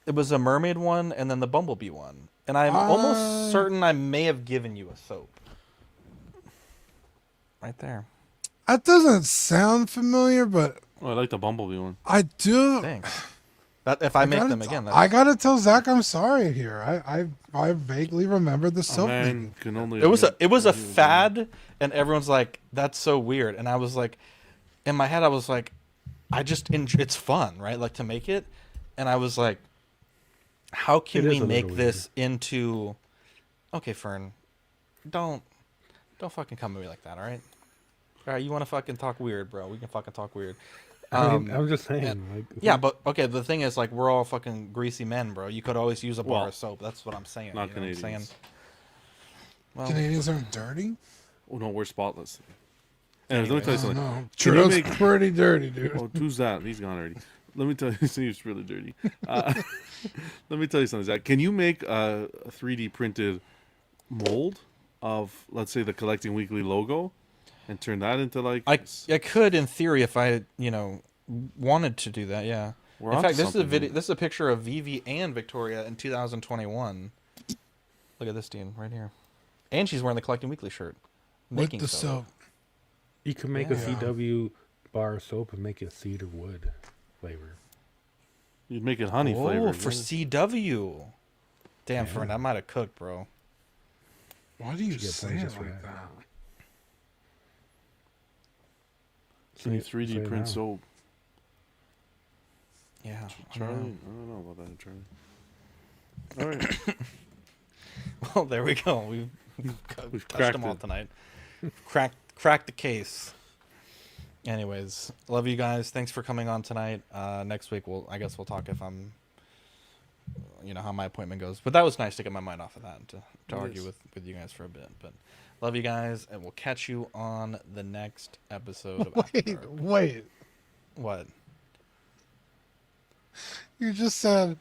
It was a mermaid one and then the bumblebee one. And I'm almost certain I may have given you a soap. Right there. That doesn't sound familiar, but Oh, I like the bumblebee one. I do. Thanks. That if I make them again. I gotta tell Zach I'm sorry here. I vaguely remember the soap. Man can only It was a fad, and everyone's like, "That's so weird," and I was like, in my head, I was like, it's fun, right? Like to make it, and I was like, how can we make this into? Okay, Fern, don't fucking come at me like that, all right? All right, you want to fucking talk weird, bro? We can fucking talk weird. I'm just saying. Yeah, but okay. The thing is, like, we're all fucking greasy men, bro. You could always use a bar of soap. That's what I'm saying. Not you know Canadians. what I'm saying? Well, Canadians aren't dirty. Oh no, we're spotless. Anyways, let me tell you something. No, Trudeau's pretty dirty, dude. Oh, who's that? He's gone already. Let me tell you, he's really dirty. Let me tell you something, Zach. Can you make a 3D printed mold of, let's say, the Collecting Weekly logo, and turn that into like? I could, in theory, if I wanted to do that. Yeah. In fact, this is a video. This is a picture of Vivi and Victoria in 2021. Look at this, Dean, right here. And she's wearing the Collecting Weekly shirt. With the soap. You can make a CW bar of soap and make it cedar wood flavor. You'd make it honey flavored. For CW. Damn, Fern, I might have cooked, bro. Why do you say it like that? Can you 3D print soap? Yeah. Charlie? I don't know about that, Charlie. All right. Well, there we go. We've touched cracked them all it. tonight. Cracked the case. Anyways, love you guys. Thanks for coming on tonight. Next week, I guess we'll talk if I'm, how my appointment goes. But that was nice to get my mind off of that and to argue with you guys for a bit. But love you guys, and we'll catch you on the next episode of After Dark. Wait. What? You just said,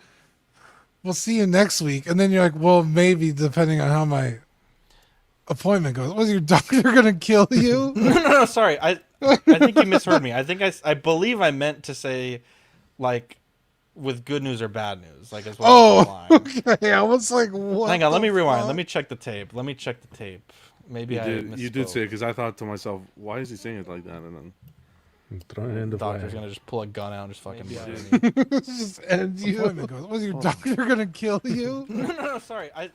we'll see you next week. And then you're like, well, maybe, depending on how my appointment goes. Was your doctor going to kill you? No, sorry. I think you misheard me. I think I believe I meant to say, like, with good news or bad news. Like, as well. Okay. I was like, what? Hang on. Let me rewind. Let me check the tape. Maybe you did say it, because I thought to myself, why is he saying it like that? And then Throw it in the doctor's fire. gonna just pull a gun out and just fucking. Just end you. Was your doctor gonna kill you? No, sorry. I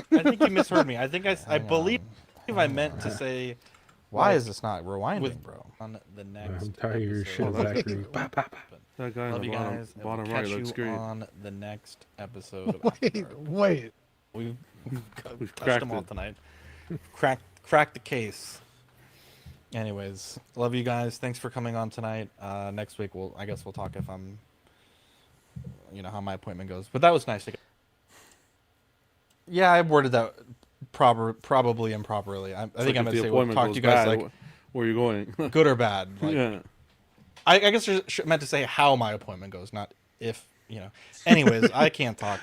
think you misheard me. I think I believe I meant to say. Why is this not rewinding, bro? On the next. I'm tired of your shit, episode. Zachary. that guy Love in you the guys. and bottom we'll right catch looks you great. on the next episode of After Dark. Wait. We've touched cracked them all it. tonight. Cracked the case. Anyways, love you guys. Thanks for coming on tonight. Next week, I guess we'll talk if I'm, how my appointment goes. But that was nice to get. Yeah, I worded that probably improperly. I think I meant to say, we'll talk to you guys like, where you going? good or bad. Like, Yeah. I guess I meant to say how my appointment goes, not if, Anyways, I can't talk.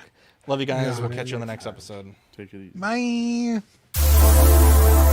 Love you guys. We'll catch you on the next episode. Take it easy. Bye.